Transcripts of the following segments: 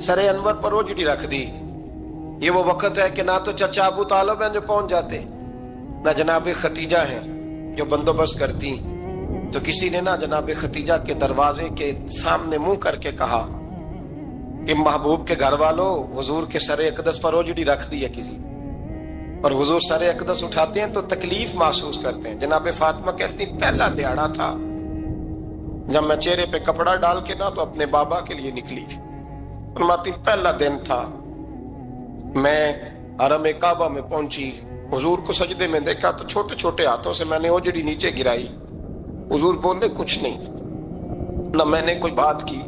سر انور پر اوجڑی رکھ دی۔ یہ وہ وقت ہے کہ نہ تو چچا ابو طالب ہیں جو پہنچ جاتے، نہ جناب ختیجہ ہیں جو بندوبست کرتی، تو کسی نے نہ جناب ختیجہ کے دروازے کے سامنے منہ کر کے کہا کہ محبوب کے گھر والوں، حضور کے سر اقدس پر اوجڑی رکھ دی ہے کسی، اور حضور سر اقدس اٹھاتے ہیں تو تکلیف محسوس کرتے ہیں۔ جناب فاطمہ کہتی پہلا دیہڑا تھا جب میں چہرے پہ کپڑا ڈال کے نہ تو اپنے بابا کے لیے نکلی، فرماتی پہلا دن تھا، میں حرم کعبہ میں پہنچی، حضور کو سجدے میں دیکھا تو چھوٹے چھوٹے ہاتھوں سے میں نے اوجڑی نیچے گرائی، حضور بولے کچھ نہیں، نہ میں نے کوئی بات کی،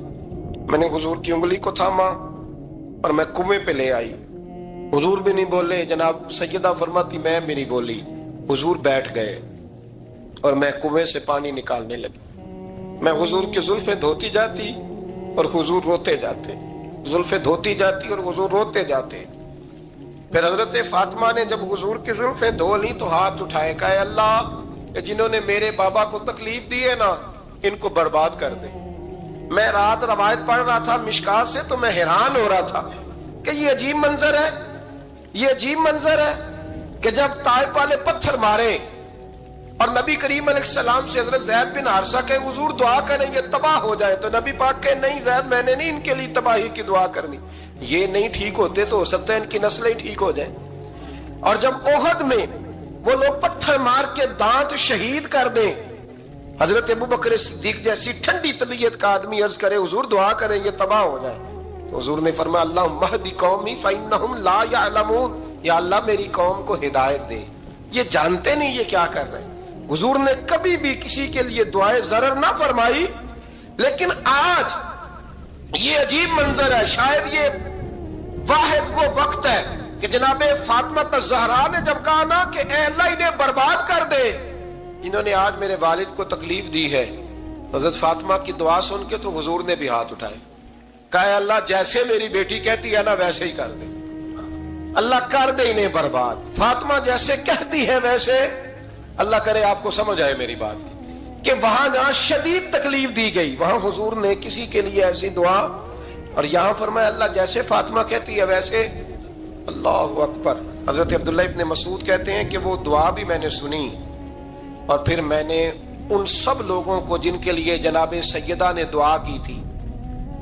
میں نے حضور کی انگلی کو تھاما اور میں کنویں پہ لے آئی، حضور بھی نہیں بولے، جناب سیدہ فرماتی میں بھی نہیں بولی، حضور بیٹھ گئے اور میں کنویں سے پانی نکالنے لگی، میں حضور کی زلفیں دھوتی جاتی اور حضور روتے جاتے، زلفیں دھوتی جاتی اور حضور روتے جاتے۔ پھر حضرت فاطمہ نے جب حضور کی زلفیں دھو لی تو ہاتھ اٹھائے، کہا اللہ جنہوں نے میرے بابا کو تکلیف دی ہے نا ان کو برباد کر دے۔ میں رات روایت پڑھ رہا تھا مشکات سے تو میں حیران ہو رہا تھا کہ یہ عجیب منظر ہے، یہ عجیب منظر ہے کہ جب طائف والے پتھر مارے اور نبی کریم علیہ السلام سے حضرت زید بن حارثہ کہ حضور دعا کریں یہ تباہ ہو جائے، تو نبی پاک کہ نہیں زید میں نے نہیں ان کے لیے تباہی کی دعا کرنی، یہ نہیں ٹھیک ہوتے تو ہو سکتا ہے ان کی نسلیں ٹھیک ہو جائیں۔ اور جب احد میں وہ لوگ پتھر مار کے دانت شہید کر دیں، حضرت ابوبکر صدیق جیسی ٹھنڈی طبیعت کا آدمی عرض کرے حضور دعا کریں یہ تباہ ہو جائے، تو حضور نے فرمایا اللہم اہد قومی فإنہم لا یعلمون، یا اللہ میری قوم کو ہدایت دے، یہ جانتے نہیں یہ کیا کر رہے ہیں۔ حضور نے کبھی بھی کسی کے لیے دعائے ضرر نہ فرمائی، لیکن آج یہ عجیب منظر ہے، شاید یہ واحد وہ وقت ہے کہ جناب فاطمہ الزہرا نے جب کہا نا کہ اے اللہ انہیں برباد کر دے، انہوں نے آج میرے والد کو تکلیف دی ہے، حضرت فاطمہ کی دعا سن کے تو حضور نے بھی ہاتھ اٹھائے، کہا اے اللہ جیسے میری بیٹی کہتی ہے نا ویسے ہی کر دے، اللہ کر دے انہیں برباد، فاطمہ جیسے کہتی ہے ویسے، اللہ کرے آپ کو سمجھ آئے میری بات کی کہ وہاں جہاں شدید تکلیف دی گئی وہاں حضور نے کسی کے لیے ایسی دعا، اور یہاں فرمایا اللہ جیسے فاطمہ کہتی ہے ویسے، اللہ اکبر۔ حضرت عبداللہ ابن مسعود کہتے ہیں کہ وہ دعا بھی میں نے سنی، اور پھر میں نے ان سب لوگوں کو جن کے لیے جناب سیدہ نے دعا کی تھی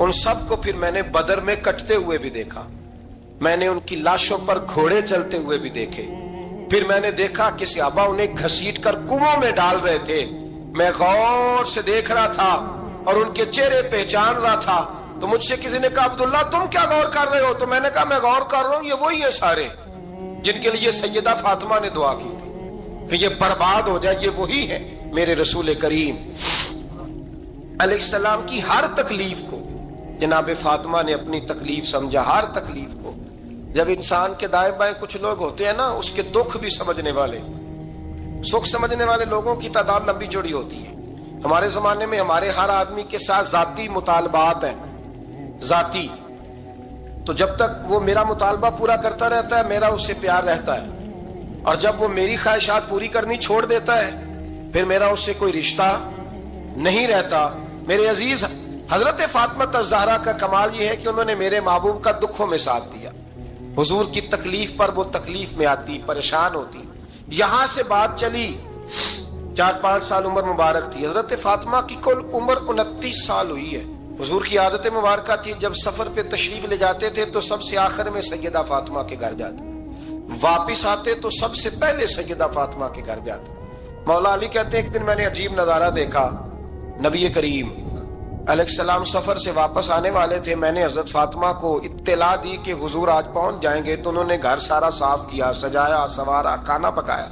ان سب کو پھر میں نے بدر میں کٹتے ہوئے بھی دیکھا، میں نے ان کی لاشوں پر گھوڑے چلتے ہوئے بھی دیکھے، پھر میں نے دیکھا کہ صحابہ انہیں گھسیٹ کر کنووں میں ڈال رہے تھے، میں غور سے دیکھ رہا تھا اور ان کے چہرے پہچان رہا تھا، تو مجھ سے کسی نے کہا عبداللہ تم کیا غور کر رہے ہو؟ تو میں نے کہا میں غور کر رہا ہوں یہ وہی ہیں سارے جن کے لیے سیدہ فاطمہ نے دعا کی تھی کہ یہ برباد ہو جائے، یہ وہی ہے میرے رسول کریم علیہ السلام کی ہر تکلیف کو جناب فاطمہ نے اپنی تکلیف سمجھا، ہر تکلیف کو۔ جب انسان کے دائیں بائیں کچھ لوگ ہوتے ہیں نا اس کے دکھ بھی سمجھنے والے، سکھ سمجھنے والے لوگوں کی تعداد لمبی چوڑی ہوتی ہے۔ ہمارے زمانے میں ہمارے ہر آدمی کے ساتھ ذاتی مطالبات ہیں، ذاتی، تو جب تک وہ میرا مطالبہ پورا کرتا رہتا ہے میرا اس سے پیار رہتا ہے، اور جب وہ میری خواہشات پوری کرنی چھوڑ دیتا ہے پھر میرا اس سے کوئی رشتہ نہیں رہتا۔ میرے عزیز حضرت فاطمہ الزہرا کا کمال یہ ہے کہ انہوں نے میرے محبوب کا دکھوں میں ساتھ دیا، حضور کی تکلیف پر وہ تکلیف میں آتی، پریشان ہوتی۔ یہاں سے بات چلی 4-5 سال عمر مبارک تھی، حضرت فاطمہ کی کل عمر 29 سال ہوئی ہے۔ حضور کی عادت مبارکہ تھی جب سفر پہ تشریف لے جاتے تھے تو سب سے آخر میں سیدہ فاطمہ کے گھر جاتے، واپس آتے تو سب سے پہلے سیدہ فاطمہ کے گھر جاتے۔ مولا علی کہتے ہیں ایک دن میں نے عجیب نظارہ دیکھا، نبی کریم علیہ السلام سفر سے واپس آنے والے تھے، میں نے حضرت فاطمہ کو اطلاع دی کہ حضور آج پہنچ جائیں گے، تو انہوں نے گھر سارا صاف کیا، سجایا، سوارا، کھانا پکایا،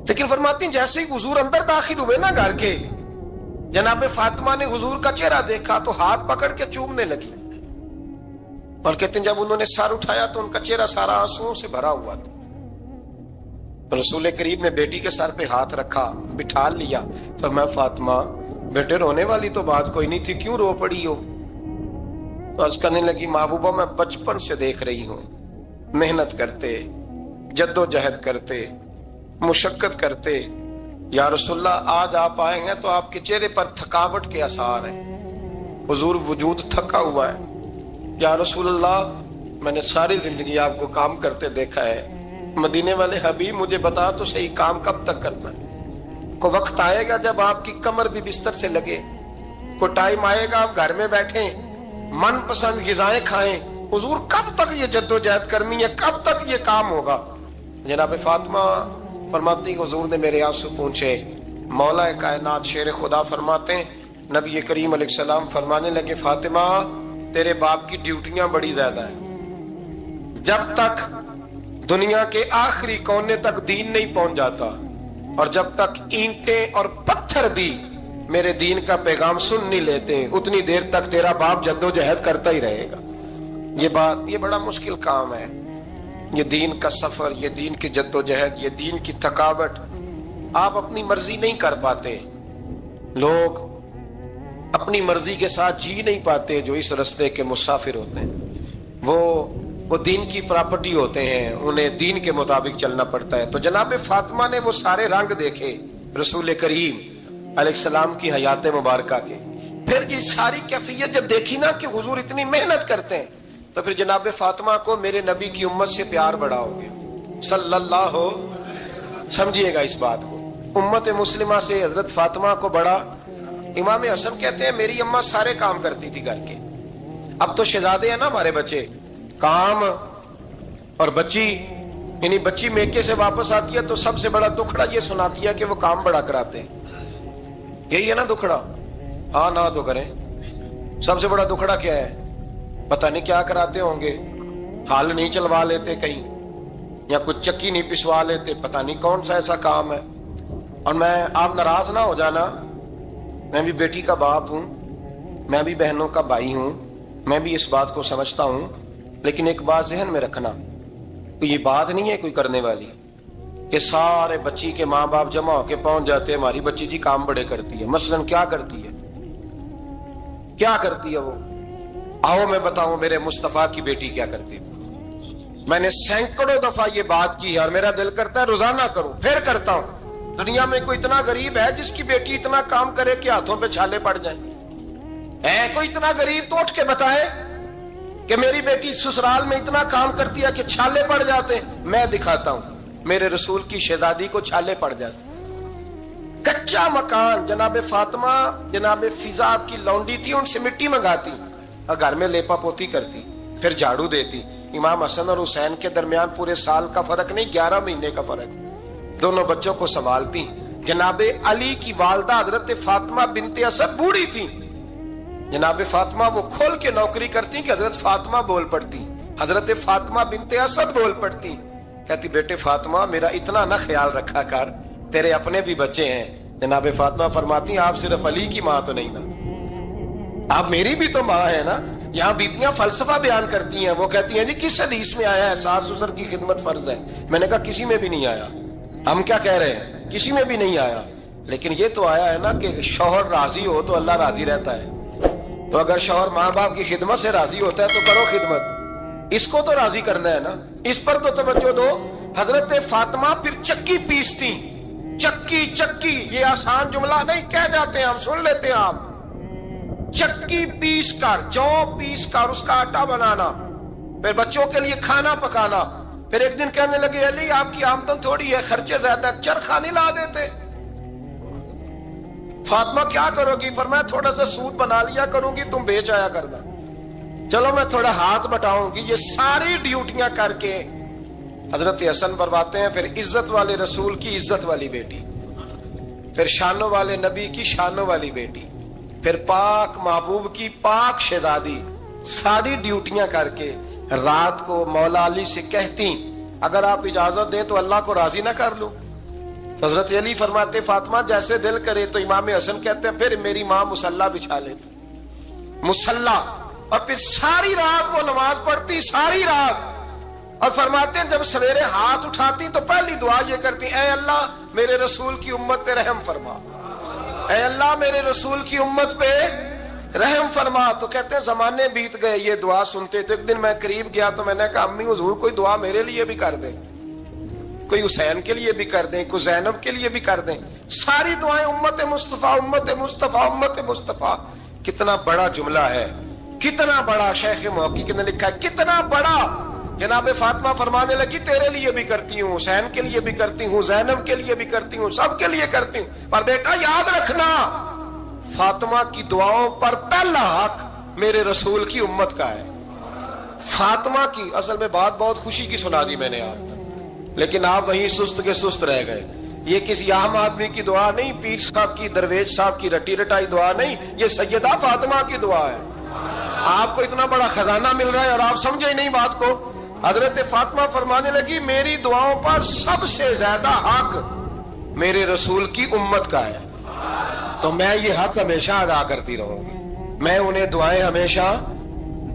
لیکن فرماتی ہیں جیسے ہی حضور اندر داخل ہوئے نا گھر کے، جناب فاطمہ نے حضور کا چہرہ دیکھا تو ہاتھ پکڑ کے چومنے لگی، اور کہتے ہیں جب انہوں نے سر اٹھایا تو ان کا چہرہ سارا آنسوؤں سے بھرا ہوا تھا۔ رسول کریم نے بیٹی کے سر پہ ہاتھ رکھا، بٹھا لیا، فرمایا فاطمہ بیٹے رونے والی تو بات کوئی نہیں تھی، کیوں رو پڑی ہو؟ تو عرض کرنے لگی محبوبہ میں بچپن سے دیکھ رہی ہوں محنت کرتے، جد و جہد کرتے، مشقت کرتے، یا رسول اللہ آج آپ آئے ہیں تو آپ کے چہرے پر تھکاوٹ کے آثار ہیں، حضور وجود تھکا ہوا ہے۔ یا رسول اللہ میں نے ساری زندگی آپ کو کام کرتے دیکھا ہے، مدینے والے حبیب مجھے بتا تو صحیح کام کب تک کرنا ہے؟ کو وقت آئے گا جب آپ کی کمر بھی بستر سے لگے، کو ٹائم آئے گا آپ گھر میں بیٹھیں من پسند غذائیں کھائیں، حضور کب تک یہ جد و جہد کرنی ہے، کب تک یہ کام ہوگا؟ جناب فاطمہ فرماتی حضور نے میرے آنسو پوچھے۔ مولا کائنات شیر خدا فرماتے ہیں نبی کریم علیہ السلام فرمانے لگے فاطمہ تیرے باپ کی ڈیوٹیاں بڑی زیادہ ہیں، جب تک دنیا کے آخری کونے تک دین نہیں پہنچ جاتا اور جب تک اینٹیں اور پتھر بھی میرے دین کا پیغام سن نہیں لیتے اتنی دیر تک تیرا باپ جد و جہد کرتا ہی رہے گا۔ یہ بڑا مشکل کام ہے، یہ دین کا سفر، یہ دین کی جد و جہد، یہ دین کی تھکاوٹ۔ آپ اپنی مرضی نہیں کر پاتے، لوگ اپنی مرضی کے ساتھ جی نہیں پاتے جو اس رستے کے مسافر ہوتے ہیں، وہ دین کی پراپرٹی ہوتے ہیں، انہیں دین کے مطابق چلنا پڑتا ہے۔ تو جناب فاطمہ نے وہ سارے رنگ دیکھے رسول کریم علیہ السلام کی حیات مبارکہ کے، پھر یہ ساری کیفیت جب دیکھی نا کہ حضور اتنی محنت کرتے ہیں تو پھر جناب فاطمہ کو میرے نبی کی امت سے پیار بڑا ہو گیا صلی اللہ ہو۔ سمجھیے گا اس بات کو، امت مسلمہ سے حضرت فاطمہ کو بڑا۔ امام حسن کہتے ہیں میری اماں سارے کام کرتی تھی گھر کے، اب تو شہزادے ہیں نا ہمارے بچے، کام اور بچی، یعنی بچی میکے سے واپس آتی ہے تو سب سے بڑا دکھڑا یہ سناتی ہے کہ وہ کام بڑا کراتے ہیں، یہی ہے نا دکھڑا؟ ہاں نہ تو کریں، سب سے بڑا دکھڑا کیا ہے؟ پتہ نہیں کیا کراتے ہوں گے، ہال نہیں چلوا لیتے کہیں یا کچھ چکی نہیں پسوا لیتے، پتہ نہیں کون سا ایسا کام ہے۔ اور آپ ناراض نہ ہو جانا، میں بھی بیٹی کا باپ ہوں، میں بھی بہنوں کا بھائی ہوں، میں بھی اس بات کو سمجھتا ہوں، لیکن ایک بات ذہن میں رکھنا، یہ بات نہیں ہے کوئی کرنے والی کہ سارے بچی کے ماں باپ جمع ہو کے پہنچ جاتے ہیں ہماری بچی جی کام بڑے کرتی ہے۔ مثلا کیا کرتی ہے؟ کیا کرتی ہے وہ؟ آؤ میں بتاؤں میرے مصطفیٰ کی بیٹی کیا کرتی ہے۔ میں نے سینکڑوں دفعہ یہ بات کی اور میرا دل کرتا ہے روزانہ کروں، پھر کرتا ہوں۔ دنیا میں کوئی اتنا غریب ہے جس کی بیٹی اتنا کام کرے کہ ہاتھوں پہ چھالے پڑ جائیں؟ ہے کوئی اتنا غریب تو اٹھ کے بتائے کہ میری بیٹی سسرال میں اتنا کام کرتی ہے کہ چھالے پڑ جاتے ہیں؟ میں دکھاتا ہوں، میرے رسول کی شہزادی کو چھالے پڑ جاتے۔ کچا مکان، جناب فاطمہ جناب فضا آپ کی لونڈی تھی، ان سے مٹی منگاتی اور گھر میں لیپا پوتی کرتی، پھر جھاڑو دیتی۔ امام حسن اور حسین کے درمیان پورے سال کا فرق نہیں، 11 مہینے کا فرق، دونوں بچوں کو سنبھالتی۔ جناب علی کی والدہ حضرت فاطمہ بنت اسد بوڑھی تھی، جناب فاطمہ وہ کھول کے نوکری کرتی کہ حضرت فاطمہ بول پڑتی، حضرت فاطمہ بنت اسد بول پڑتی، کہتی بیٹے فاطمہ میرا اتنا نہ خیال رکھا کر، تیرے اپنے بھی بچے ہیں۔ جناب فاطمہ فرماتی آپ صرف علی کی ماں تو نہیں نا، آپ میری بھی تو ماں ہے نا۔ یہاں بیبیاں فلسفہ بیان کرتی ہیں، وہ کہتی ہیں جی کس حدیث میں آیا ہے ساس سسر کی خدمت فرض ہے؟ میں نے کہا کسی میں بھی نہیں آیا۔ ہم کیا کہہ رہے ہیں؟ کسی میں بھی نہیں آیا، لیکن یہ تو آیا ہے نا کہ شوہر راضی ہو تو اللہ راضی رہتا ہے۔ تو اگر شوہر ماں باپ کی خدمت سے راضی ہوتا ہے تو کرو خدمت، اس کو تو راضی کرنا ہے نا، اس پر تو توجہ دو۔ حضرت فاطمہ پھر چکی پیستی، چکی چکی، یہ آسان جملہ نہیں، کہہ جاتے ہیں ہم، سن لیتے ہیں آپ۔ چکی پیس کر، جو پیس کر اس کا آٹا بنانا، پھر بچوں کے لیے کھانا پکانا۔ پھر ایک دن کہنے لگے علی آپ کی آمدن تھوڑی ہے، خرچے زیادہ، چرخہ نہیں لا دیتے؟ فاطمہ کیا کرو گی؟ فرمایا تھوڑا سا سود بنا لیا کروں گی، تم بیچ آیا کرنا۔ چلو میں تھوڑا ہاتھ بٹاؤں گی۔ یہ ساری ڈیوٹیاں کر کے حضرت حسن فرماتے ہیں پھر عزت والے رسول کی عزت والی بیٹی، پھر شانوں والے نبی کی شانوں والی بیٹی، پھر پاک محبوب کی پاک شہزادی، ساری ڈیوٹیاں کر کے رات کو مولا علی سے کہتی اگر آپ اجازت دیں تو اللہ کو راضی نہ کر لوں؟ حضرت علی فرماتے فاطمہ جیسے دل کرے۔ تو امام حسن کہتے ہیں پھر میری ماں مصلی بچھا لیتی، مصلی، اور پھر ساری رات وہ نماز پڑھتی، ساری رات، اور فرماتے ہیں جب سویرے ہاتھ اٹھاتی تو پہلی دعا یہ کرتی اے اللہ میرے رسول کی امت پہ رحم فرما، اے اللہ میرے رسول کی امت پہ رحم فرما۔ تو کہتے ہیں زمانے بیت گئے یہ دعا سنتے، تو ایک دن میں قریب گیا تو میں نے کہا امی حضور کوئی دعا میرے لیے بھی کر دے۔ کوئی حسین کے لیے بھی کر دیں, کوئی زینب کے لیے بھی کر دیں. ساری دعائیں امت مصطفیٰ امت مصطفیٰ امت مصطفیٰ. کتنا بڑا جملہ ہے, کتنا بڑا. شیخ محقق نے لکھا ہے کتنا بڑا. جناب فاطمہ فرمانے لگی تیرے لیے بھی کرتی ہوں, حسین کے لیے بھی کرتی ہوں, زینب کے لیے بھی کرتی ہوں, سب کے لیے کرتی ہوں. پر بیٹا یاد رکھنا, فاطمہ کی دعاؤں پر پہلا حق میرے رسول کی امت کا ہے. فاطمہ کی اصل میں بات بہت خوشی کی سنا دی میں نے آپ, لیکن آپ وہیں سست کے سست رہ گئے. یہ کسی عام آدمی کی دعا نہیں, پیر صاحب کی, درویش صاحب کی رٹی رٹائی دعا نہیں, یہ سیدہ فاطمہ کی دعا ہے. آپ کو اتنا بڑا خزانہ مل رہا ہے اور آپ سمجھے ہی نہیں بات کو. حضرت فاطمہ فرمانے لگی میری دعاؤں پر سب سے زیادہ حق میرے رسول کی امت کا ہے, تو میں یہ حق ہمیشہ ادا کرتی رہوں گی, میں انہیں دعائیں ہمیشہ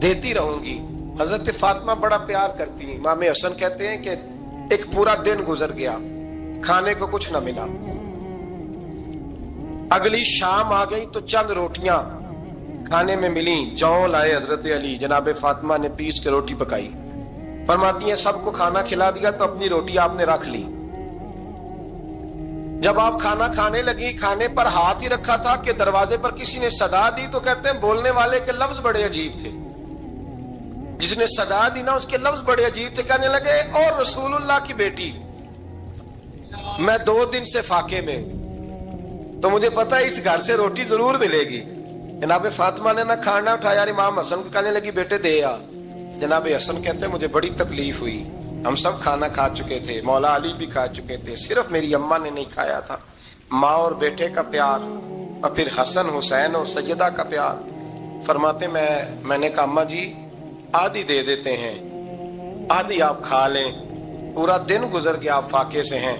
دیتی رہوں گی. حضرت فاطمہ بڑا پیار کرتی ہیں. امام حسن کہتے ہیں کہ ایک پورا دن گزر گیا, کھانے کو کچھ نہ ملا. اگلی شام آ گئی تو چند روٹیاں کھانے میں ملیں. جوں لائے حضرت علی, جناب فاطمہ نے پیس کے روٹی پکائی. فرماتی ہیں سب کو کھانا کھلا دیا تو اپنی روٹی آپ نے رکھ لی. جب آپ کھانا کھانے لگی, کھانے پر ہاتھ ہی رکھا تھا کہ دروازے پر کسی نے صدا دی. تو کہتے ہیں بولنے والے کے لفظ بڑے عجیب تھے, جس نے صدا دی نا اس کے لفظ بڑے عجیب تھے. کہنے لگے اور رسول اللہ کی بیٹی, میں 2 دن سے فاقے میں ہوں, تو مجھے پتا ہے اس گھر سے روٹی ضرور ملے گی. جناب فاطمہ نے نہ کھانا اٹھایا. امام حسن کو کہنے لگی بیٹے دے آ. جناب حسن کہتے ہیں مجھے بڑی تکلیف ہوئی, ہم سب کھانا کھا چکے تھے, مولا علی بھی کھا چکے تھے, صرف میری اماں نے نہیں کھایا تھا. ماں اور بیٹے کا پیار, اور پھر حسن حسین اور سیدہ کا پیار. فرماتے میں نے کہا اماں جی آدھی دے دیتے ہیں, آدھی آپ کھا لیں, پورا دن گزر گیا آپ فاقے سے ہیں.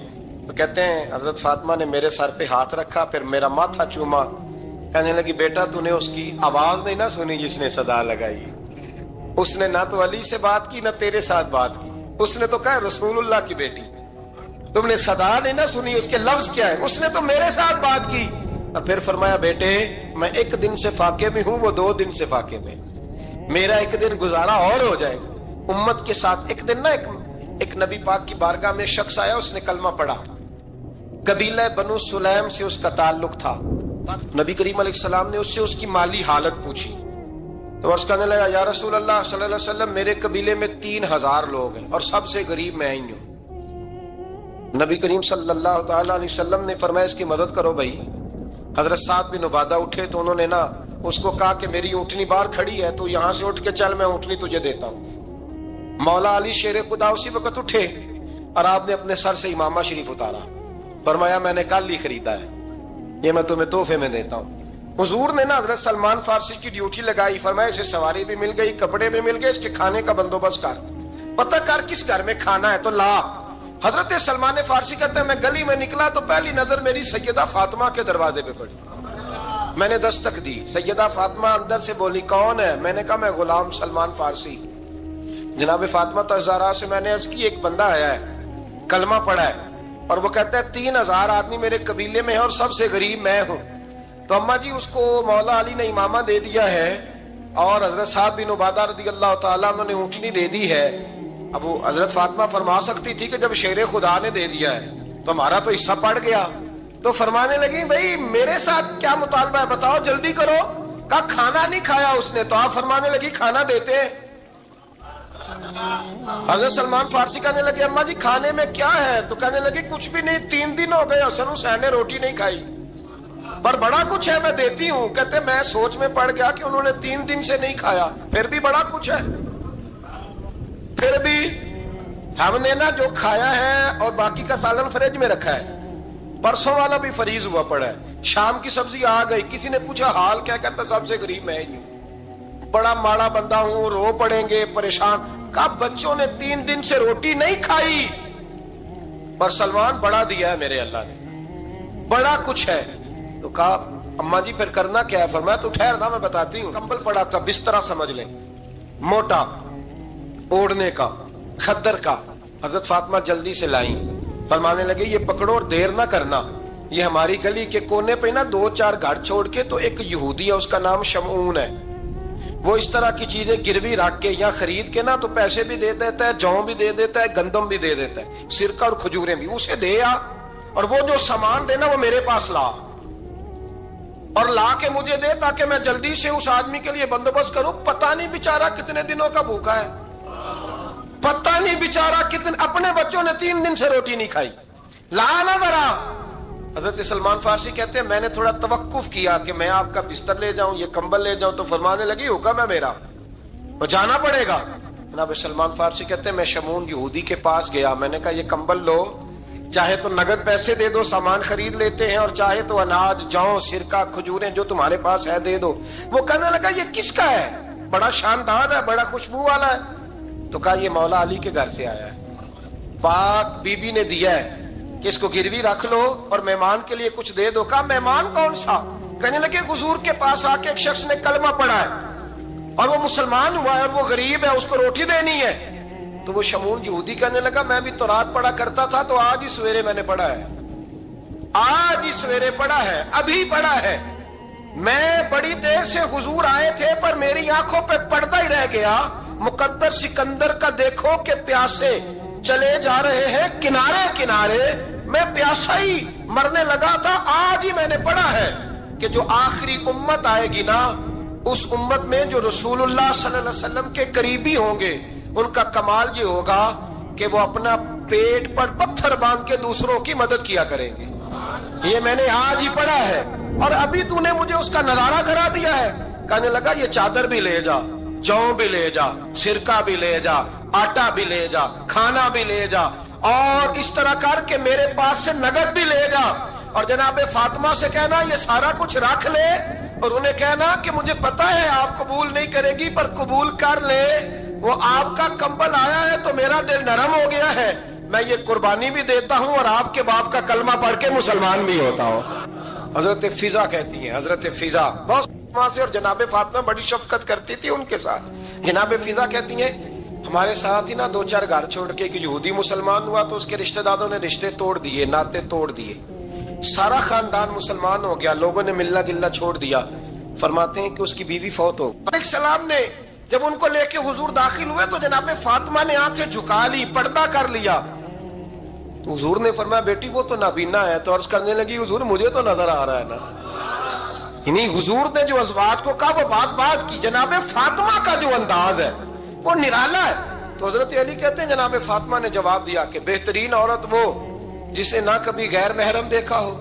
تو کہتے ہیں حضرت فاطمہ نے میرے سر پہ ہاتھ رکھا, پھر میرا ماتھا چوما. کہنے لگی بیٹا تو نے اس کی آواز نہیں نہ سنی جس نے صدا لگائی. اس نے نہ تو علی سے بات کی نہ تیرے ساتھ بات کی, اس نے تو کہا رسول اللہ کی بیٹی. تم نے صدا نہیں نہ سنی, اس کے لفظ کیا ہے, اس نے تو میرے ساتھ بات کی. اور پھر فرمایا بیٹے میں 1 دن سے فاقے میں ہوں, وہ 2 دن سے فاقے میں, میرا 1 دن گزارا اور ہو جائے گا امت کے ساتھ. ایک دن نا ایک نبی پاک کی بارگاہ میں شخص آیا, اس نے کلمہ پڑھا. قبیلہ بنو سلیم سے اس کا تعلق تھا. نبی کریم علیہ السلام نے اس سے اس کی مالی حالت پوچھی. تو عرض کرنے لگا یا رسول اللہ صلی اللہ علیہ وسلم میرے قبیلے میں 3000 لوگ ہیں اور سب سے غریب میں ہی ہوں. نبی کریم صلی اللہ تعالی علیہ وسلم نے فرمایا اس کی مدد کرو بھائی. حضرت سعد بن عبادہ اٹھے تو انہوں نے نا اس کو کہا کہ میری اونٹنی باہر کھڑی ہے, تو یہاں سے اٹھ کے چل, میں اونٹنی تجھے دیتا ہوں. مولا علی شیر خدا اسی وقت اٹھے اور آپ نے اپنے سر سے امامہ شریف اتارا. فرمایا میں نے کل ہی خریدا ہے, یہ میں تمہیں تحفے میں دیتا ہوں. حضور نے نا حضرت سلمان فارسی کی ڈیوٹی لگائی. فرمایا اسے سواری بھی مل گئی, کپڑے بھی مل گئے, اس کے کھانے کا بندوبست کر, پتہ کر کس گھر میں کھانا ہے تو لا. حضرت سلمان فارسی کہتے ہیں میں گلی میں نکلا تو پہلی نظر میری سیدہ فاطمہ کے دروازے پہ پڑی. میں نے دستک دی, سیدہ فاطمہ اندر سے بولی کون ہے؟ میں نے کہا میں غلام سلمان فارسی. جناب فاطمہ تزارا سے میں نے عرض کی ایک بندہ آیا ہے, کلمہ پڑھا ہے, اور وہ کہتا ہے 3000 آدمی میرے قبیلے میں ہے اور سب سے غریب میں ہوں. تو اماں جی اس کو مولا علی نے امامہ دے دیا ہے اور حضرت سعد بن عبادہ رضی اللہ تعالیٰ عنہ نے اونٹنی دے دی ہے. اب وہ حضرت فاطمہ فرما سکتی تھی کہ جب شیر خدا نے دے دیا ہے تو ہمارا تو حصہ پڑ گیا. تو فرمانے لگی بھئی میرے ساتھ کیا مطالبہ ہے بتاؤ, جلدی کرو. کہا کھانا نہیں کھایا اس نے. تو آپ فرمانے لگی کھانا دیتے ہیں. حضرت سلمان فارسی کہنے لگے اماں جی کھانے میں کیا ہے؟ تو کہنے لگی کچھ بھی نہیں, 3 دن ہو گئے حسن حسین نے روٹی نہیں کھائی, پر بڑا کچھ ہے میں دیتی ہوں. کہتے میں سوچ میں پڑ گیا کہ انہوں نے 3 دن سے نہیں کھایا, پھر بھی بڑا کچھ ہے. پھر بھی ہم نے نا جو کھایا ہے اور باقی کا سالن فریج میں رکھا ہے, پرسوں والا بھی فریز ہوا پڑا ہے, شام کی سبزی آ گئی. کسی نے پوچھا حال کیا؟ کہتا سب سے غریب میں ہی ہوں, بڑا ماڑا بندہ ہوں, رو پڑیں گے, پریشان. کہا بچوں نے 3 دن سے روٹی نہیں کھائی, پر سلمان بڑا دیا ہے میرے اللہ نے, بڑا کچھ ہے. تو کہا اماں جی پھر کرنا کیا ہے؟ فرمایا تو ٹھہر نا میں بتاتی ہوں. کمبل پڑا تھا, بسترا سمجھ لیں, موٹا اوڑھنے کا, خدر کا. حضرت فاطمہ جلدی سے لائیں. فرمانے لگے یہ پکڑو اور دیر نہ کرنا. یہ ہماری گلی کے کونے پہ نا 2-4 گھر چھوڑ کے تو ایک یہودی ہے, اس کا نام شمعون ہے. وہ اس طرح کی چیزیں گروی رکھ کے یا خرید کے نا تو پیسے بھی دے دیتا ہے، جوں بھی دے دیتا ہے، گندم بھی دے دیتا ہے، سرکہ اور کھجوریں بھی، اسے دے آ اور وہ جو سامان دینا وہ میرے پاس لا، اور لا کے مجھے دے تاکہ میں جلدی سے اس آدمی کے لیے بندوبست کروں۔ پتہ نہیں بیچارہ کتنے دنوں کا بھوکا ہے، پتہ نہیں بیچارہ کتنے، اپنے بچوں نے 3 دن سے روٹی نہیں کھائی، لا نہ ذرا۔ حضرت سلمان فارسی کہتے ہیں میں نے تھوڑا توقف کیا کہ میں آپ کا بستر لے جاؤں، یہ کمبل لے جاؤں، تو فرمانے لگی حکم ہے میرا، وہ جانا پڑے گا۔ جناب سلمان فارسی کہتے ہیں میں شمون یہودی کے پاس گیا، میں نے کہا یہ کمبل لو، چاہے تو نگد پیسے دے دو، سامان خرید لیتے ہیں، اور چاہے تو اناج، جوں، سرکہ، کھجوریں جو تمہارے پاس ہے دے دو۔ وہ کہنے لگا یہ کس کا ہے؟ بڑا شاندار ہے، بڑا خوشبو والا ہے۔ تو کہا یہ مولا علی کے گھر سے آیا ہے، پاک بی بی نے دیا ہے کہ اس کو گروی رکھ لو اور مہمان کے لیے کچھ دے دو۔ کہا مہمان کون سا؟ کہنے لگے حضور کے پاس آ کے ایک شخص نے کلمہ پڑھا ہے اور وہ مسلمان ہوا ہے اور وہ غریب ہے، اس کو روٹی دینی ہے۔ تو وہ شمون یہودی کہنے لگا میں بھی تورات پڑھا کرتا تھا، تو آج ہی سویرے میں نے پڑھا ہے، آج ہی سویرے پڑھا ہے، ابھی پڑھا ہے۔ میں بڑی دیر سے حضور آئے تھے پر میری آنکھوں پہ پردہ ہی رہ گیا، مقدر سکندر کا دیکھو کہ پیاسے چلے جا رہے ہیں کنارے کنارے، میں پیاسا ہی مرنے لگا تھا، آج ہی میں نے پڑھا ہے کہ جو آخری امت آئے گی نا، اس امت میں جو رسول اللہ صلی اللہ علیہ وسلم کے قریبی ہوں گے، ان کا کمال یہ ہوگا کہ وہ اپنا پیٹ پر پتھر باندھ کے دوسروں کی مدد کیا کریں گے۔ یہ میں نے آج ہی پڑھا ہے اور ابھی تو نے مجھے اس کا نظارہ کرا دیا ہے۔ کہنے لگا یہ چادر بھی لے جا، جوں بھی لے جا، سرکہ بھی لے جا، آٹا بھی لے جا، کھانا بھی لے جا، اور اس طرح کر کے میرے پاس سے نگد بھی لے جا، اور جناب فاطمہ سے کہنا یہ سارا کچھ رکھ لے، اور انہیں کہنا کہ مجھے پتا ہے آپ قبول نہیں کرے گی پر قبول کر لے، وہ آپ کا کمبل آیا ہے تو میرا دل نرم ہو گیا ہے، میں یہ قربانی بھی دیتا ہوں اور آپ کے باپ کا کلمہ پڑھ کے مسلمان بھی ہوتا ہوں۔ حضرت فضا کہتی ہیں، حضرت فضا بہت سے، اور جناب فاطمہ بڑی شفقت کرتی تھی ان کے ساتھ۔ جناب فضا کہتی ہیں ہمارے ساتھ ہی نا 2-4 گھر چھوڑ کے ایک یہودی مسلمان ہوا تو اس کے رشتہ داروں نے رشتے توڑ دیے، ناطے توڑ دیے، سارا خاندان مسلمان ہو گیا، لوگوں نے ملنا گلنا چھوڑ دیا۔ فرماتے ہیں کہ اس کی بیوی فوت ہو گئی۔ السلام نے جب ان کو لے کے حضور داخل ہوئے تو جناب فاطمہ نے آنکھیں جھکا لی، پردہ کر لیا، تو حضور نے فرمایا بیٹی وہ تو نابینا ہے، تو عرض کرنے لگی حضور مجھے تو نظر آ رہا ہے نا۔ یعنی حضور نے جو ازواج کو کہا وہ بات کی، جناب فاطمہ کا جو انداز ہے وہ نرالا ہے۔ تو حضرت علی کہتے ہیں جناب فاطمہ نے جواب دیا کہ بہترین عورت وہ جسے نہ کبھی غیر محرم دیکھا ہو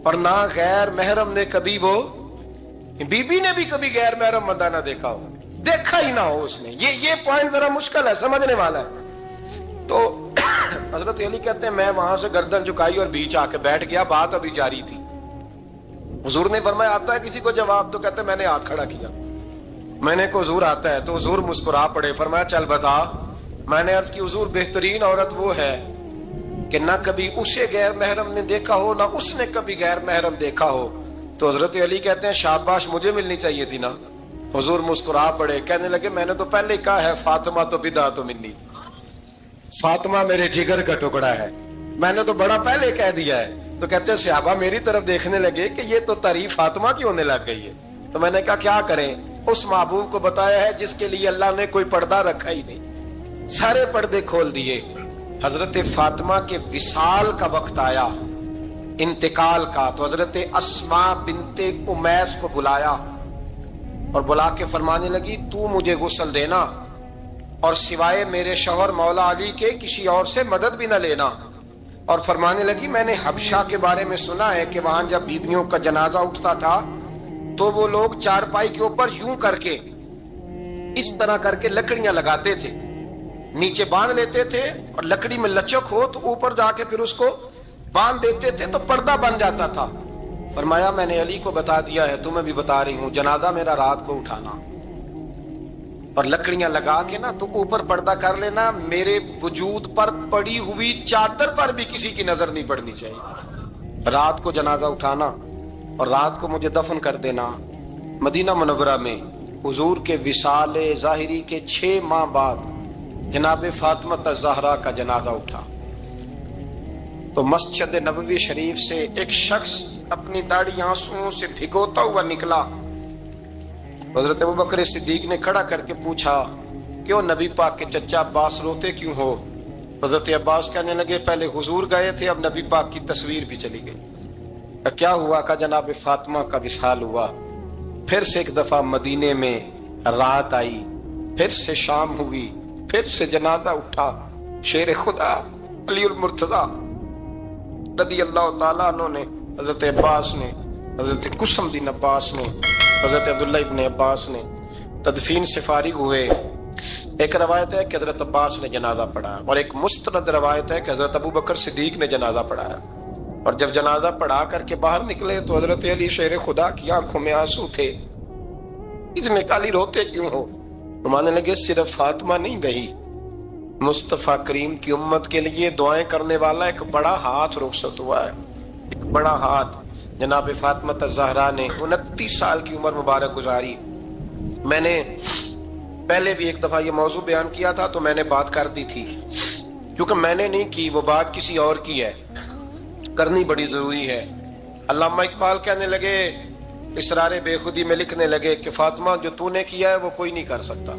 اور نہ غیر محرم نے کبھی، وہ بی بی نے بھی کبھی غیر محرم بندہ نہ دیکھا ہو، دیکھا ہی نہ ہو اس نے۔ یہ پوائنٹ ذرا مشکل ہے، سمجھنے والا ہے۔ تو حضرت علی کہتے ہیں میں وہاں سے گردن جھکائی اور بیچ آ کے بیٹھ گیا، بات ابھی جاری تھی۔ حضور نے فرمایا آتا ہے کسی کو جواب؟ تو کہتے ہیں میں نے ہاتھ کھڑا کیا، میں نے کو حضور آتا ہے، تو حضور مسکرا پڑے، فرمایا چل بتا۔ میں نے عرض کی حضور بہترین عورت وہ ہے کہ نہ کبھی اسے غیر محرم نے دیکھا ہو نہ اس نے کبھی غیر محرم دیکھا ہو۔ تو حضرت علی کہتے ہیں شاباش مجھے ملنی چاہیے تھی نا۔ حضور مسکرا پڑے، کہنے لگے میں نے تو پہلے ہی کہا ہے فاطمہ تو بدعت منی، فاطمہ میرے جگر کا ٹکڑا ہے، میں نے تو بڑا پہلے کہہ دیا ہے۔ تو کہتے ہیں صحابہ میری طرف دیکھنے لگے کہ یہ تو تعریف فاطمہ کی ہونے لگ گئی ہے۔ تو میں نے کہا کیا کریں، اس محبوب کو بتایا ہے جس کے لیے اللہ نے کوئی پردہ رکھا ہی نہیں، سارے پردے کھول دیے۔ حضرت فاطمہ کے وصال کا وقت آیا، انتقال کا، تو حضرت اسماء بنت امیس کو بلایا اور بلا کے فرمانے لگی تو مجھے غسل دینا اور سوائے میرے شوہر مولا علی کے کسی اور سے مدد بھی نہ لینا۔ اور فرمانے لگی میں نے حبشہ کے بارے میں سنا ہے کہ وہاں جب بیویوں کا جنازہ اٹھتا تھا تو وہ لوگ چارپائی کے اوپر یوں کر کے اس طرح کر کے لکڑیاں لگاتے تھے، نیچے باندھ لیتے تھے اور لکڑی میں لچک ہو تو اوپر جا کے پھر اس کو باندھ دیتے تھے تو پردہ بن جاتا تھا۔ فرمایا میں نے علی کو بتا دیا ہے، تمہیں بھی بتا رہی ہوں، جنازہ میرا رات کو اٹھانا اور لکڑیاں لگا کے نا تو اوپر پردہ کر لینا، میرے وجود پر پڑی ہوئی چادر پر بھی کسی کی نظر نہیں پڑنی چاہیے۔ رات کو جنازہ اٹھانا اور رات کو مجھے دفن کر دینا۔ مدینہ منورہ میں حضور کے وصال ظاہری کے 6 ماہ بعد جناب فاطمہ الزہرا کا جنازہ اٹھا تو مسجد نبوی شریف سے ایک شخص اپنی داڑھی آنسوؤں سے بھگوتا ہوا نکلا حضرت ابو بکر صدیق نے کھڑا کر کے پوچھا کیوں نبی پاک کے چچا عباس روتے کیوں ہو؟ حضرت عباس کہنے لگے پہلے حضور گئے تھے، اب نبی پاک کی تصویر بھی چلی گئی۔ کیا ہوا؟ کہ جناب فاطمہ کا وصال ہوا، پھر سے ایک دفعہ مدینے میں رات آئی، پھر سے شام ہوئی، پھر سے جنازہ اٹھا۔ شیر خدا علی المرتضیٰ رضی اللہ تعالیٰ عنہ نے، حضرت عباس نے، حضرت قسم بن عباس نے، حضرت عبداللہ ابن عباس نے تدفین سے فارغ ہوئے۔ ایک روایت ہے کہ حضرت عباس نے جنازہ پڑھا، اور ایک مستند روایت ہے کہ حضرت ابو بکر صدیق نے جنازہ پڑھایا۔ اور جب جنازہ پڑھا کر کے باہر نکلے تو حضرت علی شیر خدا کی آنکھوں میں آنسو تھے۔ اتنے کالی روتے کیوں ہو؟ فرمانے لگے صرف فاطمہ نہیں گئی، مصطفیٰ کریم کی امت کے لیے دعائیں کرنے والا ایک بڑا ہاتھ رخصت ہوا ہے، ایک بڑا ہاتھ۔ جناب فاطمہ الزہرا نے 29 سال کی عمر مبارک گزاری۔ میں نے پہلے بھی ایک دفعہ یہ موضوع بیان کیا تھا تو میں نے بات کر دی تھی، کیونکہ میں نے نہیں کی، وہ بات کسی اور کی ہے، کرنی بڑی ضروری ہے۔ علامہ اقبال کہنے لگے، اسرار بے خودی میں لکھنے لگے کہ فاطمہ جو تو نے کیا ہے وہ کوئی نہیں کر سکتا۔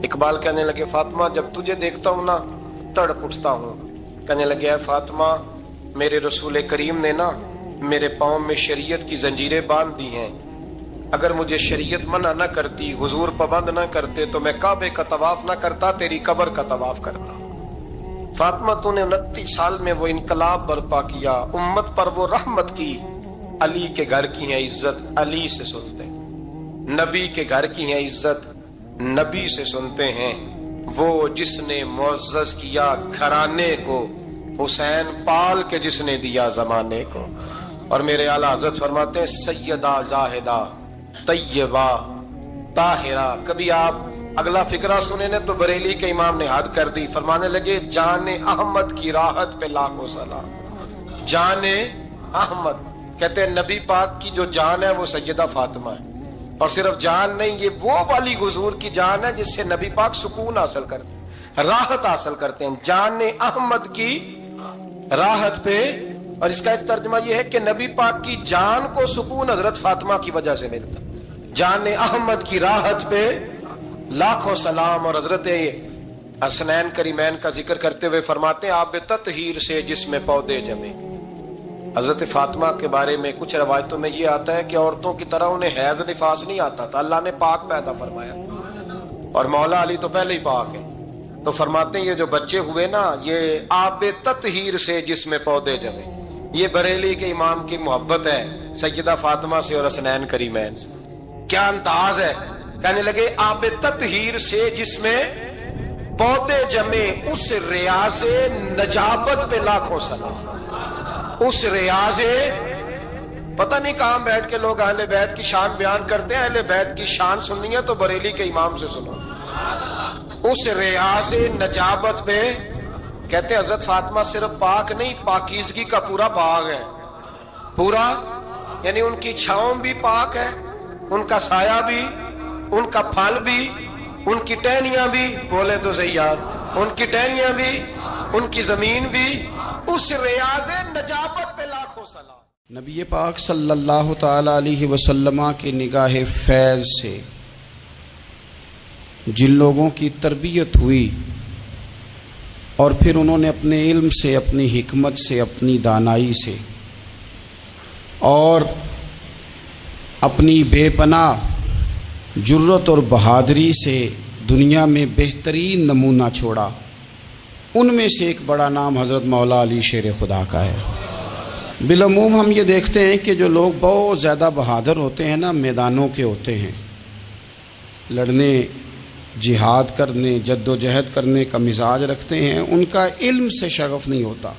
اقبال کہنے لگے فاطمہ جب تجھے دیکھتا ہوں نا تڑپ اٹھتا ہوں۔ کہنے لگے اے فاطمہ میرے رسول کریم نے نا میرے پاؤں میں شریعت کی زنجیریں باندھ دی ہیں، اگر مجھے شریعت منع نہ کرتی، حضور پابند نہ کرتے تو میں کعبے کا طواف نہ کرتا، تیری قبر کا طواف کرتا۔ فاطمہ تو نے 29 سال میں وہ انقلاب برپا کیا، امت پر وہ رحمت کی۔ علی کے گھر کی ہے عزت، علی سے سنتے ہیں، نبی کے گھر کی ہے عزت، نبی سے سنتے ہیں۔ وہ جس نے معزز کیا گھرانے کو، حسین پال کے جس نے دیا زمانے کو۔ اور میرے اعلیٰ حضرت فرماتے ہیں سیدہ زاہدہ طیبہ طاہرہ۔ کبھی آپ اگلا فقرہ سنے نے تو بریلی کے امام نے حد کر دی، فرمانے لگے جان احمد کی راحت پہ لاکھوں سلام۔ جان احمد کہتے ہیں نبی پاک کی جو جان ہے وہ سیدہ فاطمہ ہے، اور صرف جان نہیں، یہ وہ والی حضور کی جان ہے جس سے نبی پاک سکون حاصل کرتے ہیں، راحت حاصل کرتے ہیں۔ جان احمد کی راحت پہ، اور اس کا ایک ترجمہ یہ ہے کہ نبی پاک کی جان کو سکون حضرت فاطمہ کی وجہ سے ملتا۔ جان احمد کی راحت پہ لاکھوں سلام۔ اور حضرت حسنین کریمین کا ذکر کرتے ہوئے فرماتے ہیں آب تطہیر سے جس میں پودے جمے۔ حضرت فاطمہ کے بارے میں کچھ روایتوں میں یہ آتا ہے کہ عورتوں کی طرح انہیں حیض نفاس نہیں آتا تھا، اللہ نے پاک پیدا فرمایا، اور مولا علی تو پہلے ہی پاک ہے۔ تو فرماتے ہیں یہ جو بچے ہوئے نا یہ آب تطہیر سے جس میں پودے جمے۔ یہ بریلی کے امام کی محبت ہے سیدہ فاطمہ سے اور حسنین کریمین سے۔ کیا انداز ہے، کہنے لگے آب تطہیر سے جس میں پودے جمے، اس ریاض نجابت پہ لاکھوں سلام۔ اس ریاض، پتہ نہیں کہاں بیٹھ کے لوگ اہل بیت کی شان بیان کرتے ہیں، اہل بیت کی شان سننی ہے تو بریلی کے امام سے سنو۔ اس ریاض نجابت پہ کہتے ہیں حضرت فاطمہ صرف پاک نہیں، پاکیزگی کا پورا باغ ہے، پورا، یعنی ان کی چھاؤں بھی پاک ہے، ان کا سایہ بھی، ان کا پھل بھی، ان کی ٹہنیاں بھی، بولے تو صحیح یار، ان کی ٹہنیاں بھی، ان کی زمین بھی، اس ریاض نجابت پہ لاکھوں سلام۔ نبی پاک صلی اللہ تعالی علیہ وسلم کی نگاہ فیض سے جن لوگوں کی تربیت ہوئی اور پھر انہوں نے اپنے علم سے، اپنی حکمت سے، اپنی دانائی سے اور اپنی بے پناہ جرت اور بہادری سے دنیا میں بہترین نمونہ چھوڑا، ان میں سے ایک بڑا نام حضرت مولا علی شیر خدا کا ہے۔ بالعموم ہم یہ دیکھتے ہیں کہ جو لوگ بہت زیادہ بہادر ہوتے ہیں نا، میدانوں کے ہوتے ہیں، لڑنے، جہاد کرنے، جد و جہد کرنے کا مزاج رکھتے ہیں، ان کا علم سے شغف نہیں ہوتا،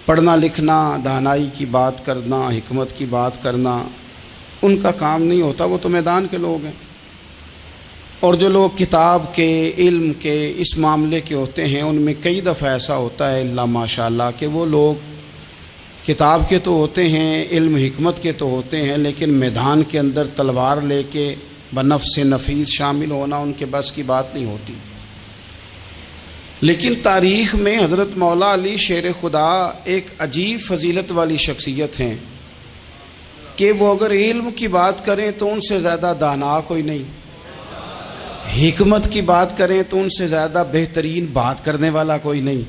پڑھنا لکھنا، دانائی کی بات کرنا، حکمت کی بات کرنا ان کا کام نہیں ہوتا، وہ تو میدان کے لوگ ہیں۔ اور جو لوگ کتاب کے، علم کے، اس معاملے کے ہوتے ہیں، ان میں کئی دفعہ ایسا ہوتا ہے اللہ ماشاءاللہ کہ وہ لوگ کتاب کے تو ہوتے ہیں، علم حکمت کے تو ہوتے ہیں، لیکن میدان کے اندر تلوار لے کے بنفس نفیس شامل ہونا ان کے بس کی بات نہیں ہوتی۔ لیکن تاریخ میں حضرت مولا علی شیر خدا ایک عجیب فضیلت والی شخصیت ہیں کہ وہ اگر علم کی بات کریں تو ان سے زیادہ دانا کوئی نہیں، حکمت کی بات کریں تو ان سے زیادہ بہترین بات کرنے والا کوئی نہیں،